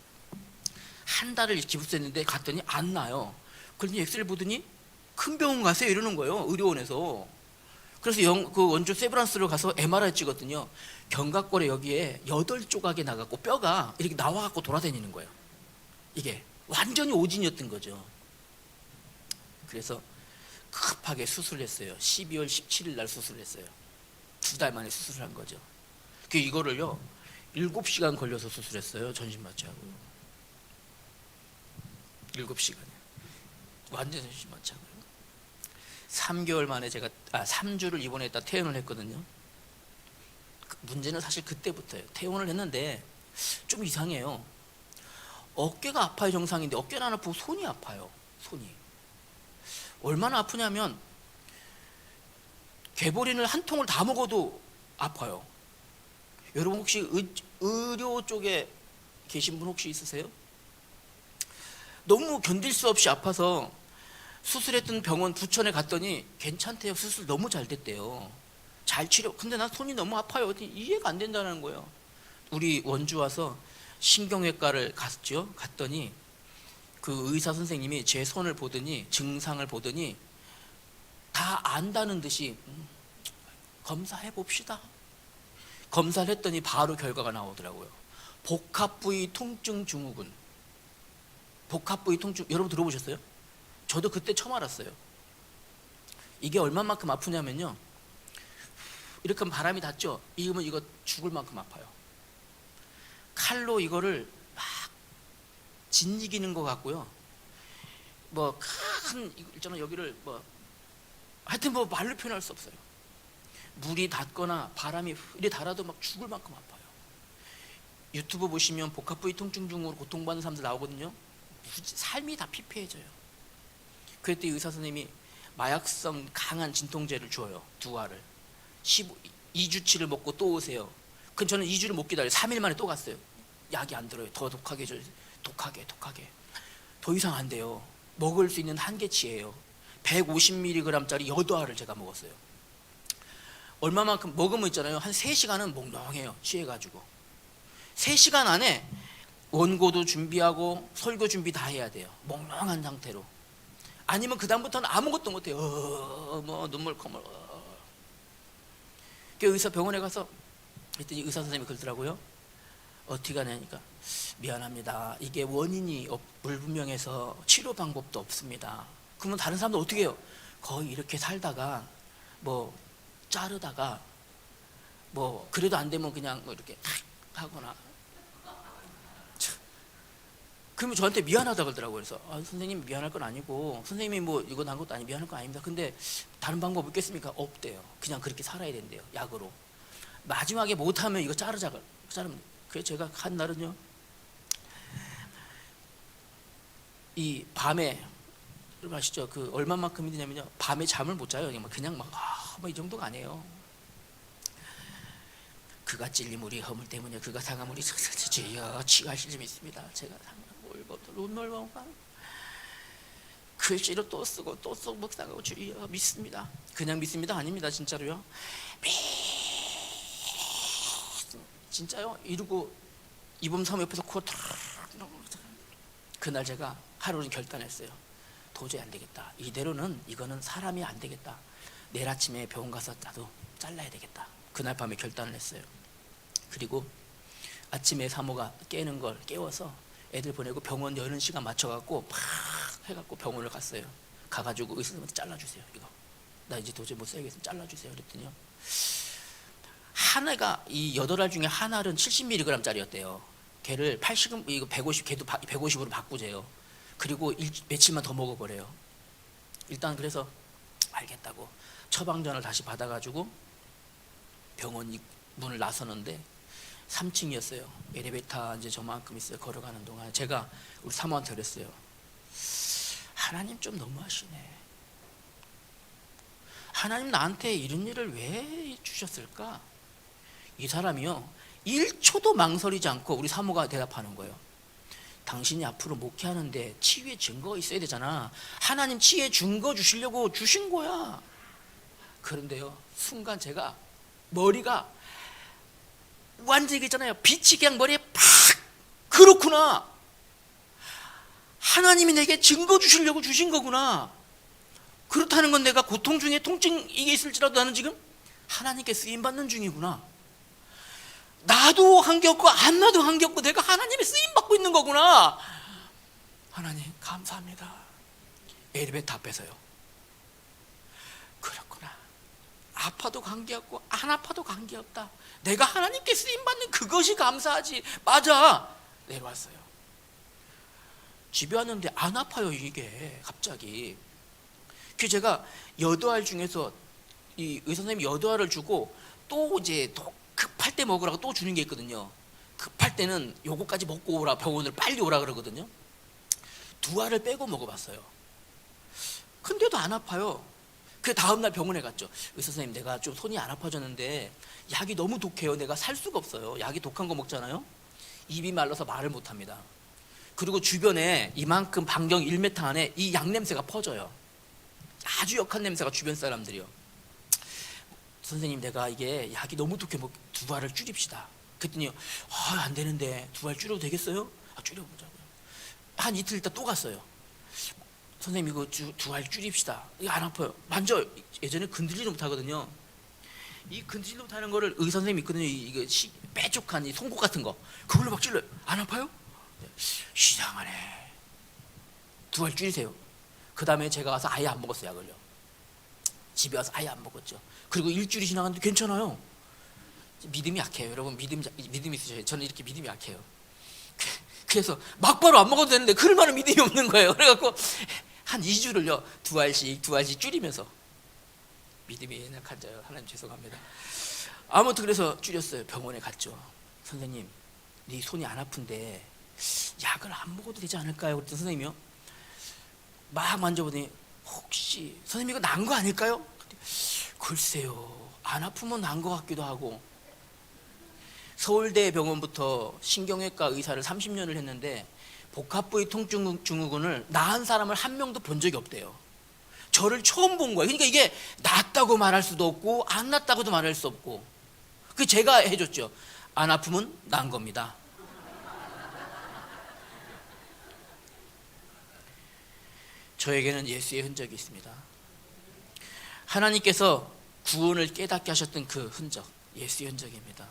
한 달을 기부했는데 갔더니 안 나요. 그러더니 엑스레이 보더니 큰 병원 가세요 이러는 거예요, 의료원에서. 그래서 그 원주 세브란스로 가서 MRI 찍었더니요, 견갑골에 여기에 8조각이 나갔고 뼈가 이렇게 나와갖고 돌아다니는 거예요. 이게 완전히 오진이었던 거죠. 그래서 급하게 수술을 했어요. 12월 17일 날 수술을 했어요. 2달 만에 수술을 한 거죠. 이거를요 7시간 걸려서 수술했어요. 전신 마취하고요. 7시간이요. 완전 전신 마취하고요. 3개월 만에 제가 3주를 입원했다 퇴원을 했거든요. 문제는 사실 그때부터예요. 퇴원을 했는데 좀 이상해요. 어깨가 아파요. 정상인데 어깨는 안 아프고 손이 아파요. 손이 얼마나 아프냐면 개보린을 한 통을 다 먹어도 아파요. 여러분 혹시 의료 쪽에 계신 분 혹시 있으세요? 너무 견딜 수 없이 아파서 수술했던 병원 부천에 갔더니 괜찮대요. 수술 너무 잘 됐대요. 잘 치료. 근데 난 손이 너무 아파요. 이해가 안 된다는 거예요. 우리 원주 와서 신경외과를 갔죠. 갔더니 그 의사 선생님이 제 손을 보더니 증상을 보더니 다 안다는 듯이 검사해 봅시다. 검사를 했더니 바로 결과가 나오더라고요. 복합부위 통증 증후군. 복합부위 통증, 여러분 들어보셨어요? 저도 그때 처음 알았어요. 이게 얼마만큼 아프냐면요, 이렇게 하면 바람이 닿죠? 이러면 이거 죽을 만큼 아파요. 칼로 이거를 막 짓이기는 것 같고요. 뭐 큰 있잖아 여기를 뭐 하여튼 뭐 말로 표현할 수 없어요. 물이 닿거나 바람이 이리 달아도 막 죽을 만큼 아파요. 유튜브 보시면 복합부위 통증 중으로 고통받는 사람들 나오거든요. 삶이 다 피폐해져요. 그랬더니 의사 선생님이 마약성 강한 진통제를 줘요. 2알을 2주치를 먹고 또 오세요. 그럼 저는 2주를 못 기다려요. 3일 만에 또 갔어요. 약이 안 들어요. 더 독하게 줘요. 독하게 더 이상 안 돼요. 먹을 수 있는 한계치예요. 150mg짜리 8알을 제가 먹었어요. 얼마만큼 먹으면 있잖아요. 한 3시간은 몽롱해요. 취해가지고 3시간 안에 원고도 준비하고 설교 준비 다 해야 돼요. 몽롱한 상태로. 아니면 그 다음부터는 아무것도 못해요. 뭐 눈물 콧물. 그 의사 병원에 가서 그랬더니 의사 선생님이 그러더라고요. 어떻게 하냐니까 미안합니다. 이게 원인이 불분명해서 치료 방법도 없습니다. 그러면 다른 사람들 어떻게 해요? 거의 이렇게 살다가 뭐 자르다가 뭐 그래도 안 되면 그냥 뭐 이렇게 하거나. 그러면 저한테 미안하다 그러더라고요. 그래서 선생님 미안할 건 아니고 선생님이 뭐 이거 난 것도 아니 미안할 건 아닙니다. 근데 다른 방법 없겠습니까? 없대요. 그냥 그렇게 살아야 된대요. 약으로. 마지막에 못하면 이거 자르면. 그래서 제가 한 날은요. 이 밤에 아시죠? 그 얼마만큼이 되냐면요. 밤에 잠을 못 자요. 그냥 막 뭐 이 정도가 아니에요. 그가 찔림 우리 허물 때문에 그가 상함 우리 주여 치가실 좀 있습니다. 제가 상함 눈물 먹고 글씨로 또 쓰고 묵상하고 주여 믿습니다. 그냥 믿습니다 아닙니다. 진짜로요. 진짜요. 이러고 이범 사모 옆에서 코 탁. 그날 제가 하루는 결단했어요. 도저히 안 되겠다. 이대로는 이거는 사람이 안 되겠다. 내일 아침에 병원 가서 나도 잘라야 되겠다. 그날 밤에 결단을 했어요. 그리고 아침에 사모가 깨는 걸 깨워서 애들 보내고 병원 여는 시간 맞춰갖고 팍 해갖고 병원을 갔어요. 가가지고 의사 선생님한테 잘라주세요. 이거 나 이제 도저히 못 살겠으면 잘라주세요. 그랬더니요. 한 애가 이 8알 중에 한 알은 70mg짜리였대요. 걔를 80, 이거 150, 걔도 150으로 바꾸재요. 그리고 며칠만 더 먹어버려요. 일단 그래서 알겠다고 처방전을 다시 받아가지고 병원 문을 나서는데 3층이었어요. 엘리베이터 이제 저만큼 있어요. 걸어가는 동안 제가 우리 사모한테 그랬어요. 하나님 좀 너무하시네. 하나님 나한테 이런 일을 왜 주셨을까? 이 사람이요 1초도 망설이지 않고 우리 사모가 대답하는 거예요. 당신이 앞으로 목회하는데 치유의 증거가 있어야 되잖아. 하나님 치유의 증거 주시려고 주신 거야. 그런데요 순간 제가 머리가 완전히 있잖아요. 빛이 그냥 머리에 팍. 그렇구나. 하나님이 내게 증거 주시려고 주신 거구나. 그렇다는 건 내가 고통 중에 통증 이게 있을지라도 나는 지금 하나님께 쓰임받는 중이구나. 나도 한겹고 안 나도 한겹고 내가 하나님의 쓰임받고 있는 거구나. 하나님 감사합니다. 엘리베이터 앞에서요. 그렇구나. 아파도 관계없고 안 아파도 관계없다. 내가 하나님께 쓰임받는 그것이 감사하지. 맞아. 내려왔어요. 집에 왔는데 안 아파요. 이게 갑자기. 그 제가 8알 중에서 이 의사 선생님이 8알을 주고 또 이제 급할 때 먹으라고 또 주는 게 있거든요. 급할 때는 요거까지 먹고 오라, 병원을 빨리 오라 그러거든요. 2알을 빼고 먹어봤어요. 근데도 안 아파요. 그 다음날 병원에 갔죠. 의사 선생님 내가 좀 손이 안 아파졌는데 약이 너무 독해요. 내가 살 수가 없어요. 약이 독한 거 먹잖아요. 입이 말라서 말을 못합니다. 그리고 주변에 이만큼 반경 1m 안에 이 약 냄새가 퍼져요. 아주 역한 냄새가 주변 사람들이요. 선생님 내가 이게 약이 너무 독해 2알을 줄입시다. 그랬더니 안 되는데 2알 줄여도 되겠어요? 줄여보자고요. 한 이틀 있다 또 갔어요. 선생님 이거 2알 줄입시다. 이거 안 아파요. 만져. 예전에 건들지도 못하거든요. 이 건들지도 못하는 거를 의사 선생님이 있거든요. 이거 빼죽한 이 송곳 같은 거 그걸로 막 찔러요. 안 아파요? 이상하네. 2알 줄이세요. 그 다음에 제가 가서 아예 안 먹었어요. 약을요. 집에 와서 아예 안 먹었죠. 그리고 일주일이 지나갔는데 괜찮아요. 믿음이 약해요. 여러분 믿음 있으셔요. 저는 이렇게 믿음이 약해요. 그래서 막바로 안 먹어도 되는데 그럴 만한 믿음이 없는 거예요. 그래갖고 한 2주를요, 두 알씩 줄이면서, 믿음이 약한 자요, 하나님 죄송합니다. 아무튼 그래서 줄였어요. 병원에 갔죠. 선생님, 네 손이 안 아픈데 약을 안 먹어도 되지 않을까요? 그랬더니 선생님이요, 막 만져보더니 혹시 선생님 이거 난 거 아닐까요? 글쎄요, 안 아프면 난 거 같기도 하고. 서울대 병원부터 신경외과 의사를 30년을 했는데 복합부위 통증 증후군을 나은 사람을 한 명도 본 적이 없대요. 저를 처음 본 거예요. 그러니까 이게 낫다고 말할 수도 없고 안 낫다고도 말할 수 없고, 그 제가 해줬죠. 안 아프면 난 겁니다. 저에게는 예수의 흔적이 있습니다. 하나님께서 구원을 깨닫게 하셨던 그 흔적, 예수의 흔적입니다.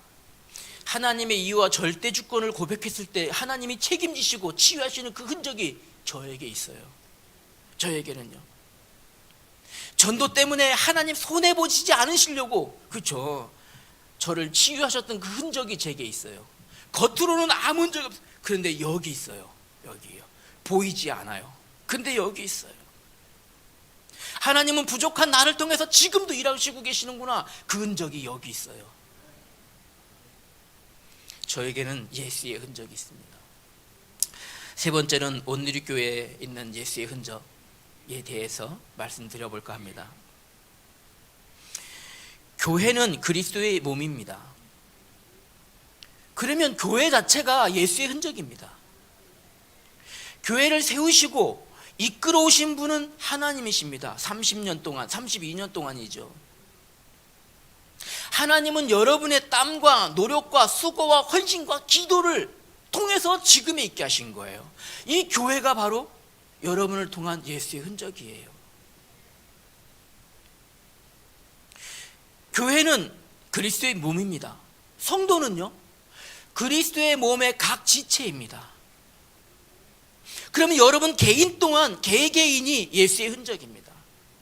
하나님의 이유와 절대 주권을 고백했을 때 하나님이 책임지시고 치유하시는 그 흔적이 저에게 있어요. 저에게는요. 전도 때문에 하나님 손해보시지 않으시려고, 그렇죠, 저를 치유하셨던 그 흔적이 제게 있어요. 겉으로는 아무 흔적 없어요. 그런데 여기 있어요. 여기요. 보이지 않아요. 근데 여기 있어요. 하나님은 부족한 나를 통해서 지금도 일하시고 계시는구나. 그 흔적이 여기 있어요. 저에게는 예수의 흔적이 있습니다. 세 번째는 온누리교회에 있는 예수의 흔적에 대해서 말씀드려볼까 합니다. 교회는 그리스도의 몸입니다. 그러면 교회 자체가 예수의 흔적입니다. 교회를 세우시고 이끌어 오신 분은 하나님이십니다. 30년 동안, 32년 동안이죠. 하나님은 여러분의 땀과 노력과 수고와 헌신과 기도를 통해서 지금에 있게 하신 거예요. 이 교회가 바로 여러분을 통한 예수의 흔적이에요. 교회는 그리스도의 몸입니다. 성도는요, 그리스도의 몸의 각 지체입니다. 그러면 여러분 개인 동안 개개인이 예수의 흔적입니다.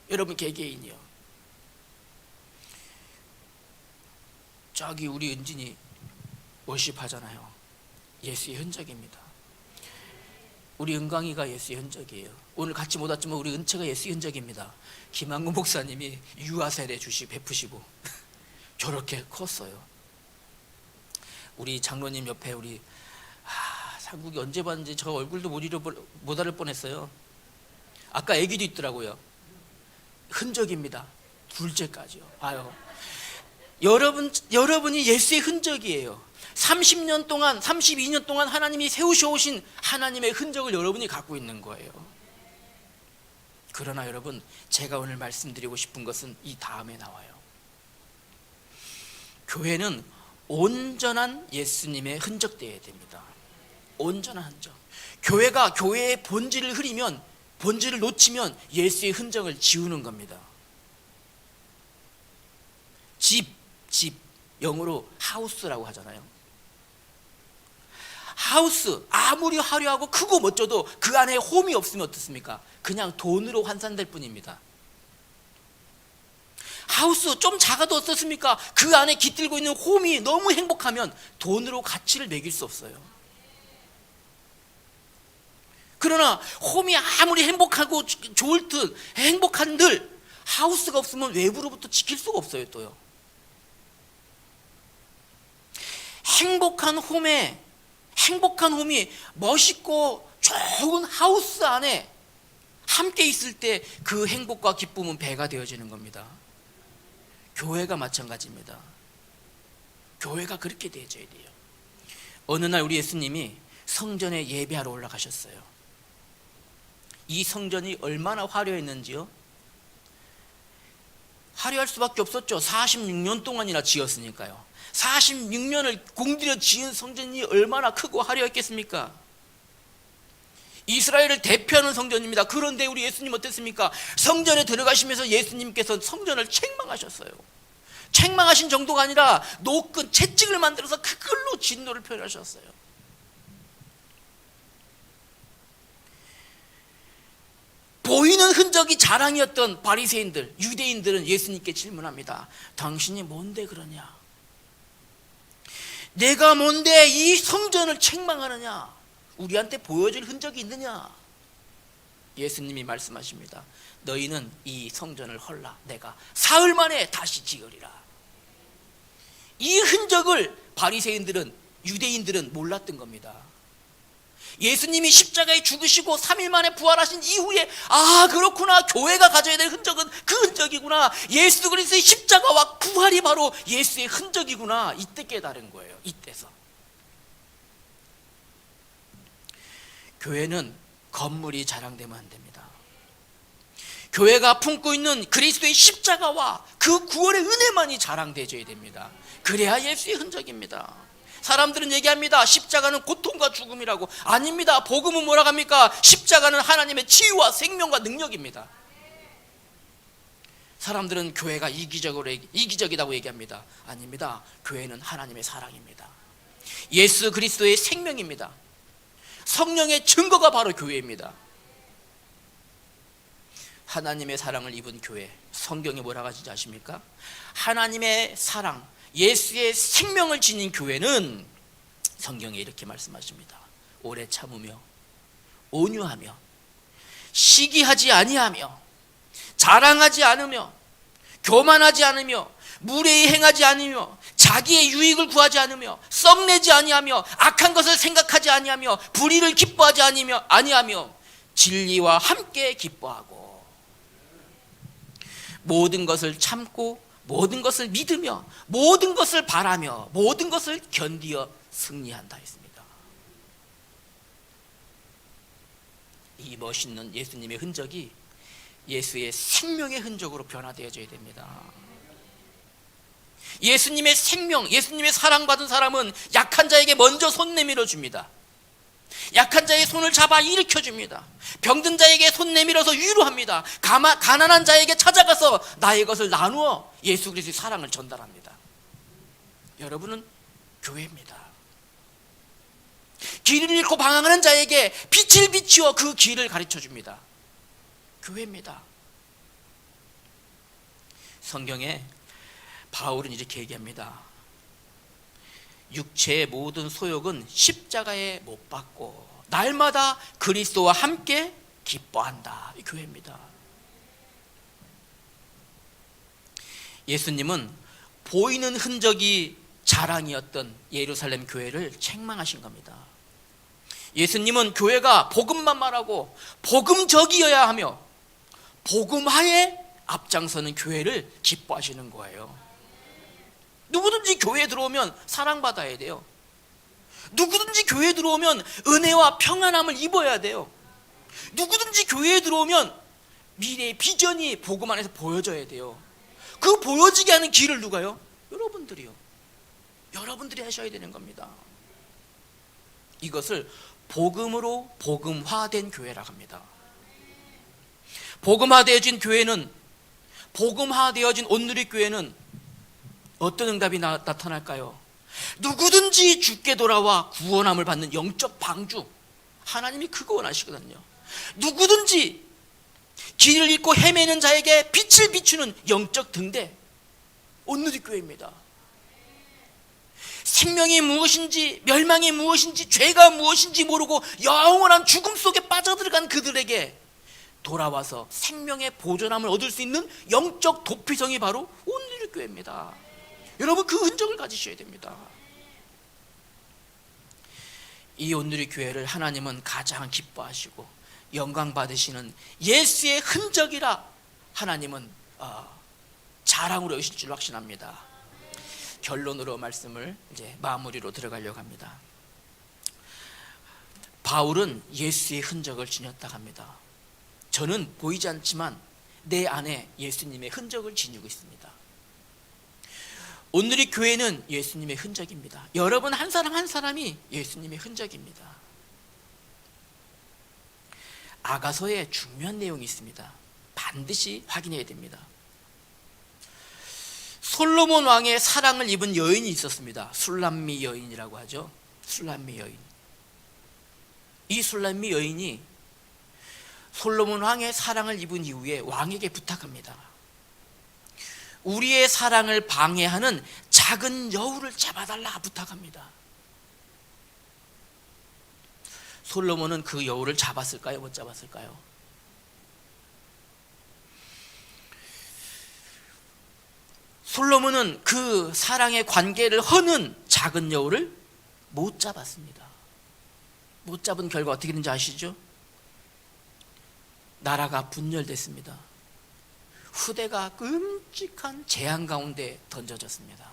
여러분 개개인이요. 저기 우리 은진이 워십 하잖아요. 예수의 흔적입니다. 우리 은광이가 예수의 흔적이에요. 오늘 같이 못 왔지만 우리 은채가 예수의 흔적입니다. 김한구 목사님이 유아세례 베푸시고 저렇게 컸어요. 우리 장로님 옆에 우리 상국이 언제 봤는지 저 얼굴도 못 알을 뻔했어요. 아까 애기도 있더라고요. 흔적입니다. 둘째까지요. 아유, 여러분이 예수의 흔적이에요. 30년 동안, 32년 동안 하나님이 세우셔오신 하나님의 흔적을 여러분이 갖고 있는 거예요. 그러나 여러분, 제가 오늘 말씀드리고 싶은 것은 이 다음에 나와요. 교회는 온전한 예수님의 흔적되어야 됩니다. 온전한 흔적. 교회가 교회의 본질을 흐리면, 본질을 놓치면 예수의 흔적을 지우는 겁니다. 집, 영어로 하우스라고 하잖아요. 하우스, 아무리 화려하고 크고 멋져도 그 안에 홈이 없으면 어떻습니까? 그냥 돈으로 환산될 뿐입니다. 하우스 좀 작아도 어떻습니까? 그 안에 깃들고 있는 홈이 너무 행복하면 돈으로 가치를 매길 수 없어요. 그러나 홈이 아무리 행복하고 좋을 듯 행복한들 하우스가 없으면 외부로부터 지킬 수가 없어요. 또요, 행복한 홈이 멋있고 좋은 하우스 안에 함께 있을 때 그 행복과 기쁨은 배가 되어지는 겁니다. 교회가 마찬가지입니다. 교회가 그렇게 되어져야 돼요. 어느 날 우리 예수님이 성전에 예배하러 올라가셨어요. 이 성전이 얼마나 화려했는지요? 화려할 수밖에 없었죠. 46년 동안이나 지었으니까요. 46년을 공들여 지은 성전이 얼마나 크고 화려했겠습니까? 이스라엘을 대표하는 성전입니다. 그런데 우리 예수님 어땠습니까? 성전에 들어가시면서 예수님께서 성전을 책망하셨어요. 책망하신 정도가 아니라 노끈 채찍을 만들어서 그걸로 진노를 표현하셨어요. 보이는 흔적이 자랑이었던 바리새인들, 유대인들은 예수님께 질문합니다. 당신이 뭔데 그러냐? 내가 뭔데 이 성전을 책망하느냐? 우리한테 보여줄 흔적이 있느냐? 예수님이 말씀하십니다. 너희는 이 성전을 헐라 내가 사흘 만에 다시 지으리라. 이 흔적을 바리새인들은, 유대인들은 몰랐던 겁니다. 예수님이 십자가에 죽으시고 3일 만에 부활하신 이후에 그렇구나, 교회가 가져야 될 흔적은 그 흔적이구나, 예수 그리스도의 십자가와 부활이 바로 예수의 흔적이구나, 이때 깨달은 거예요. 이때서. 교회는 건물이 자랑되면 안 됩니다. 교회가 품고 있는 그리스도의 십자가와 그 구원의 은혜만이 자랑되어야 됩니다. 그래야 예수의 흔적입니다. 사람들은 얘기합니다. 십자가는 고통과 죽음이라고. 아닙니다. 복음은 뭐라고 합니까? 십자가는 하나님의 치유와 생명과 능력입니다. 사람들은 교회가 이기적이라고 얘기합니다. 아닙니다. 교회는 하나님의 사랑입니다. 예수 그리스도의 생명입니다. 성령의 증거가 바로 교회입니다. 하나님의 사랑을 입은 교회, 성경이 뭐라고 하는지 아십니까? 하나님의 사랑, 예수의 생명을 지닌 교회는 성경에 이렇게 말씀하십니다. 오래 참으며 온유하며 시기하지 아니하며 자랑하지 않으며 교만하지 않으며 무례히 행하지 않으며 자기의 유익을 구하지 않으며 썩내지 아니하며 악한 것을 생각하지 아니하며 불의를 기뻐하지 아니하며 진리와 함께 기뻐하고 모든 것을 참고 모든 것을 믿으며 모든 것을 바라며 모든 것을 견디어 승리한다 했습니다. 이 멋있는 예수님의 흔적이 예수의 생명의 흔적으로 변화되어져야 됩니다. 예수님의 생명, 예수님의 사랑받은 사람은 약한 자에게 먼저 손 내밀어 줍니다. 약한 자의 손을 잡아 일으켜 줍니다. 병든 자에게 손 내밀어서 위로합니다. 가난한 자에게 찾아가서 나의 것을 나누어 예수 그리스도의 사랑을 전달합니다. 여러분은 교회입니다. 길을 잃고 방황하는 자에게 빛을 비추어 그 길을 가르쳐 줍니다. 교회입니다. 성경에 바울은 이렇게 얘기합니다. 육체의 모든 소욕은 십자가에 못 박고 날마다 그리스도와 함께 기뻐한다. 이 교회입니다. 예수님은 보이는 흔적이 자랑이었던 예루살렘 교회를 책망하신 겁니다. 예수님은 교회가 복음만 말하고 복음적이어야 하며 복음하에 앞장서는 교회를 기뻐하시는 거예요. 누구든지 교회에 들어오면 사랑받아야 돼요. 누구든지 교회에 들어오면 은혜와 평안함을 입어야 돼요. 누구든지 교회에 들어오면 미래의 비전이 복음 안에서 보여져야 돼요. 그 보여지게 하는 길을 누가요? 여러분들이요. 여러분들이 하셔야 되는 겁니다. 이것을 복음으로 복음화된 교회라고 합니다. 복음화되어진 교회는, 복음화되어진 온누리교회는 어떤 응답이 나타날까요? 누구든지 주께 돌아와 구원함을 받는 영적 방주, 하나님이 그거 원하시거든요. 누구든지 길을 잃고 헤매는 자에게 빛을 비추는 영적 등대, 온누리교회입니다. 생명이 무엇인지 멸망이 무엇인지 죄가 무엇인지 모르고 영원한 죽음 속에 빠져들어간 그들에게 돌아와서 생명의 보존함을 얻을 수 있는 영적 도피성이 바로 온누리교회입니다. 여러분, 그 흔적을 가지셔야 됩니다. 이 온누리교회를 하나님은 가장 기뻐하시고 영광 받으시는 예수의 흔적이라 하나님은 자랑으로 여기실 줄 확신합니다. 결론으로 말씀을 이제 마무리로 들어가려고 합니다. 바울은 예수의 흔적을 지녔다고 합니다. 저는 보이지 않지만 내 안에 예수님의 흔적을 지니고 있습니다. 오늘의 교회는 예수님의 흔적입니다. 여러분 한 사람 한 사람이 예수님의 흔적입니다. 아가서에 중요한 내용이 있습니다. 반드시 확인해야 됩니다. 솔로몬 왕의 사랑을 입은 여인이 있었습니다. 술람미 여인이라고 하죠. 술람미 여인. 이 술람미 여인이 솔로몬 왕의 사랑을 입은 이후에 왕에게 부탁합니다. 우리의 사랑을 방해하는 작은 여우를 잡아달라 부탁합니다. 솔로몬은 그 여우를 잡았을까요? 못 잡았을까요? 솔로몬은 그 사랑의 관계를 허는 작은 여우를 못 잡았습니다. 못 잡은 결과 어떻게 되는지 아시죠? 나라가 분열됐습니다. 후대가 끔찍한 재앙 가운데 던져졌습니다.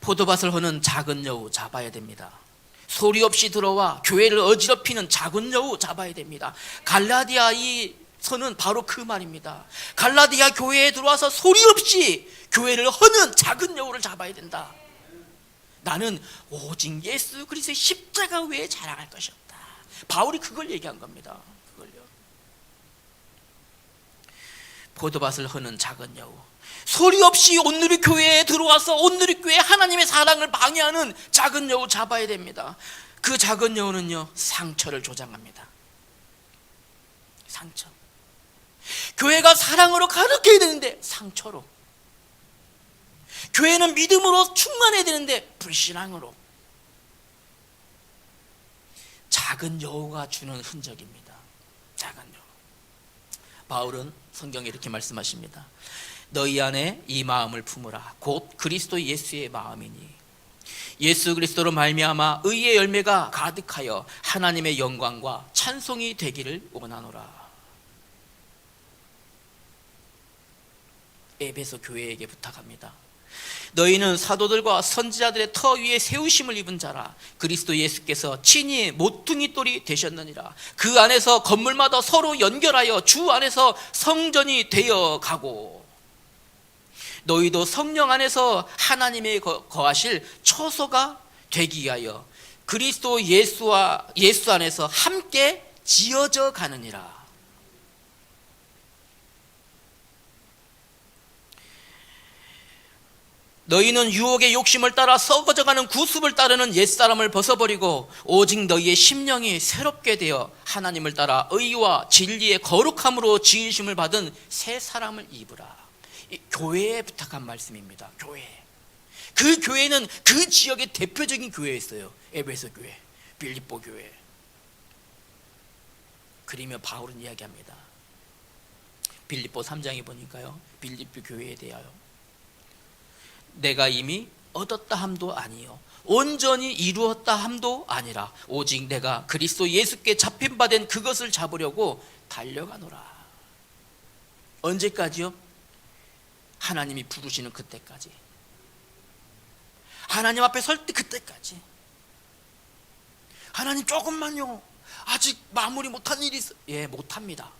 포도밭을 허는 작은 여우 잡아야 됩니다. 소리 없이 들어와 교회를 어지럽히는 작은 여우 잡아야 됩니다. 갈라디아서는 바로 그 말입니다. 갈라디아 교회에 들어와서 소리 없이 교회를 허는 작은 여우를 잡아야 된다. 나는 오직 예수 그리스도의 십자가 외에 자랑할 것이 없다. 바울이 그걸 얘기한 겁니다. 그걸요. 포도밭을 허는 작은 여우, 소리 없이 온누리 교회에 들어와서 온누리 교회 하나님의 사랑을 방해하는 작은 여우 잡아야 됩니다. 그 작은 여우는요, 상처를 조장합니다. 상처. 교회가 사랑으로 가득해야 되는데 상처로, 교회는 믿음으로 충만해야 되는데 불신앙으로, 작은 여우가 주는 흔적입니다. 작은 여우. 바울은 성경에 이렇게 말씀하십니다. 너희 안에 이 마음을 품으라. 곧 그리스도 예수의 마음이니 예수 그리스도로 말미암아 의의 열매가 가득하여 하나님의 영광과 찬송이 되기를 원하노라. 에베소 교회에게 부탁합니다. 너희는 사도들과 선지자들의 터 위에 세우심을 입은 자라. 그리스도 예수께서 친히 모퉁이 돌이 되셨느니라. 그 안에서 건물마다 서로 연결하여 주 안에서 성전이 되어 가고, 너희도 성령 안에서 하나님의 거하실 처소가 되기 위하여 그리스도 예수 안에서 함께 지어져 가느니라. 너희는 유혹의 욕심을 따라 썩어져가는 구습을 따르는 옛사람을 벗어버리고 오직 너희의 심령이 새롭게 되어 하나님을 따라 의와 진리의 거룩함으로 지으심을 받은 새 사람을 입으라. 교회에 부탁한 말씀입니다. 교회. 그 교회는 그 지역의 대표적인 교회였어요. 에베소 교회, 빌립보 교회. 그러며 바울은 이야기합니다. 빌립보 3장에 보니까요, 빌립보 교회에 대하여 내가 이미 얻었다 함도 아니요 온전히 이루었다 함도 아니라 오직 내가 그리스도 예수께 잡힌 바 된 그것을 잡으려고 달려가노라. 언제까지요? 하나님이 부르시는 그때까지. 하나님 앞에 설 때 그때까지. 하나님 조금만요, 아직 마무리 못한 일이 있어요. 예, 못합니다.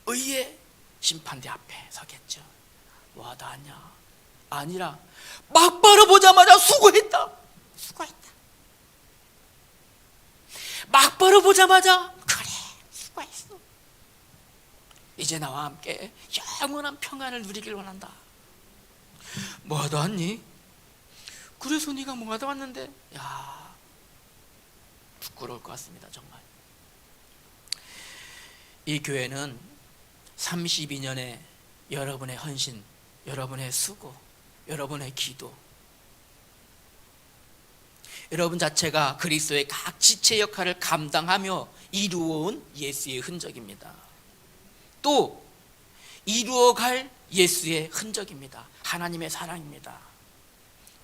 의의 심판대 앞에 서겠죠. 와, 나냐? 아니라 막바로 보자마자 수고했다. 막바로 보자마자 그래, 수고했어. 이제 나와 함께 영원한 평안을 누리길 원한다. 뭐 하다 왔니? 그래서 네가 뭐 하다 왔는데, 야, 부끄러울 것 같습니다. 정말. 이 교회는 32년의 여러분의 헌신, 여러분의 수고, 여러분의 기도, 여러분 자체가 그리스도의 각 지체 역할을 감당하며 이루어온 예수의 흔적입니다. 또 이루어갈 예수의 흔적입니다. 하나님의 사랑입니다.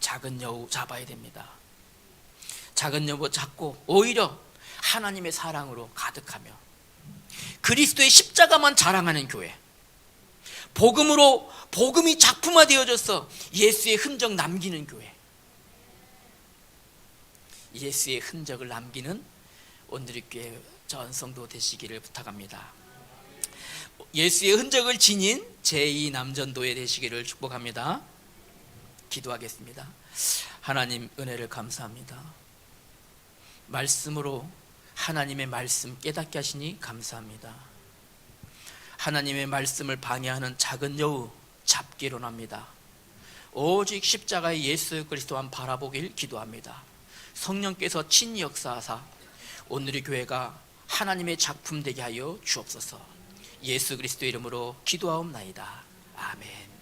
작은 여우 잡아야 됩니다. 작은 여우 잡고 오히려 하나님의 사랑으로 가득하며 그리스도의 십자가만 자랑하는 교회, 복음으로 복음이 작품화되어져서 예수의 흔적 남기는 교회, 예수의 흔적을 남기는 온누리교회 전성도 되시기를 부탁합니다. 예수의 흔적을 지닌 제2남전도회 되시기를 축복합니다. 기도하겠습니다. 하나님 은혜를 감사합니다. 말씀으로 하나님의 말씀 깨닫게 하시니 감사합니다. 하나님의 말씀을 방해하는 작은 여우 잡기로 합니다. 오직 십자가의 예수 그리스도만 바라보길 기도합니다. 성령께서 친히 역사하사 오늘의 교회가 하나님의 작품 되게 하여 주옵소서. 예수 그리스도 이름으로 기도하옵나이다. 아멘.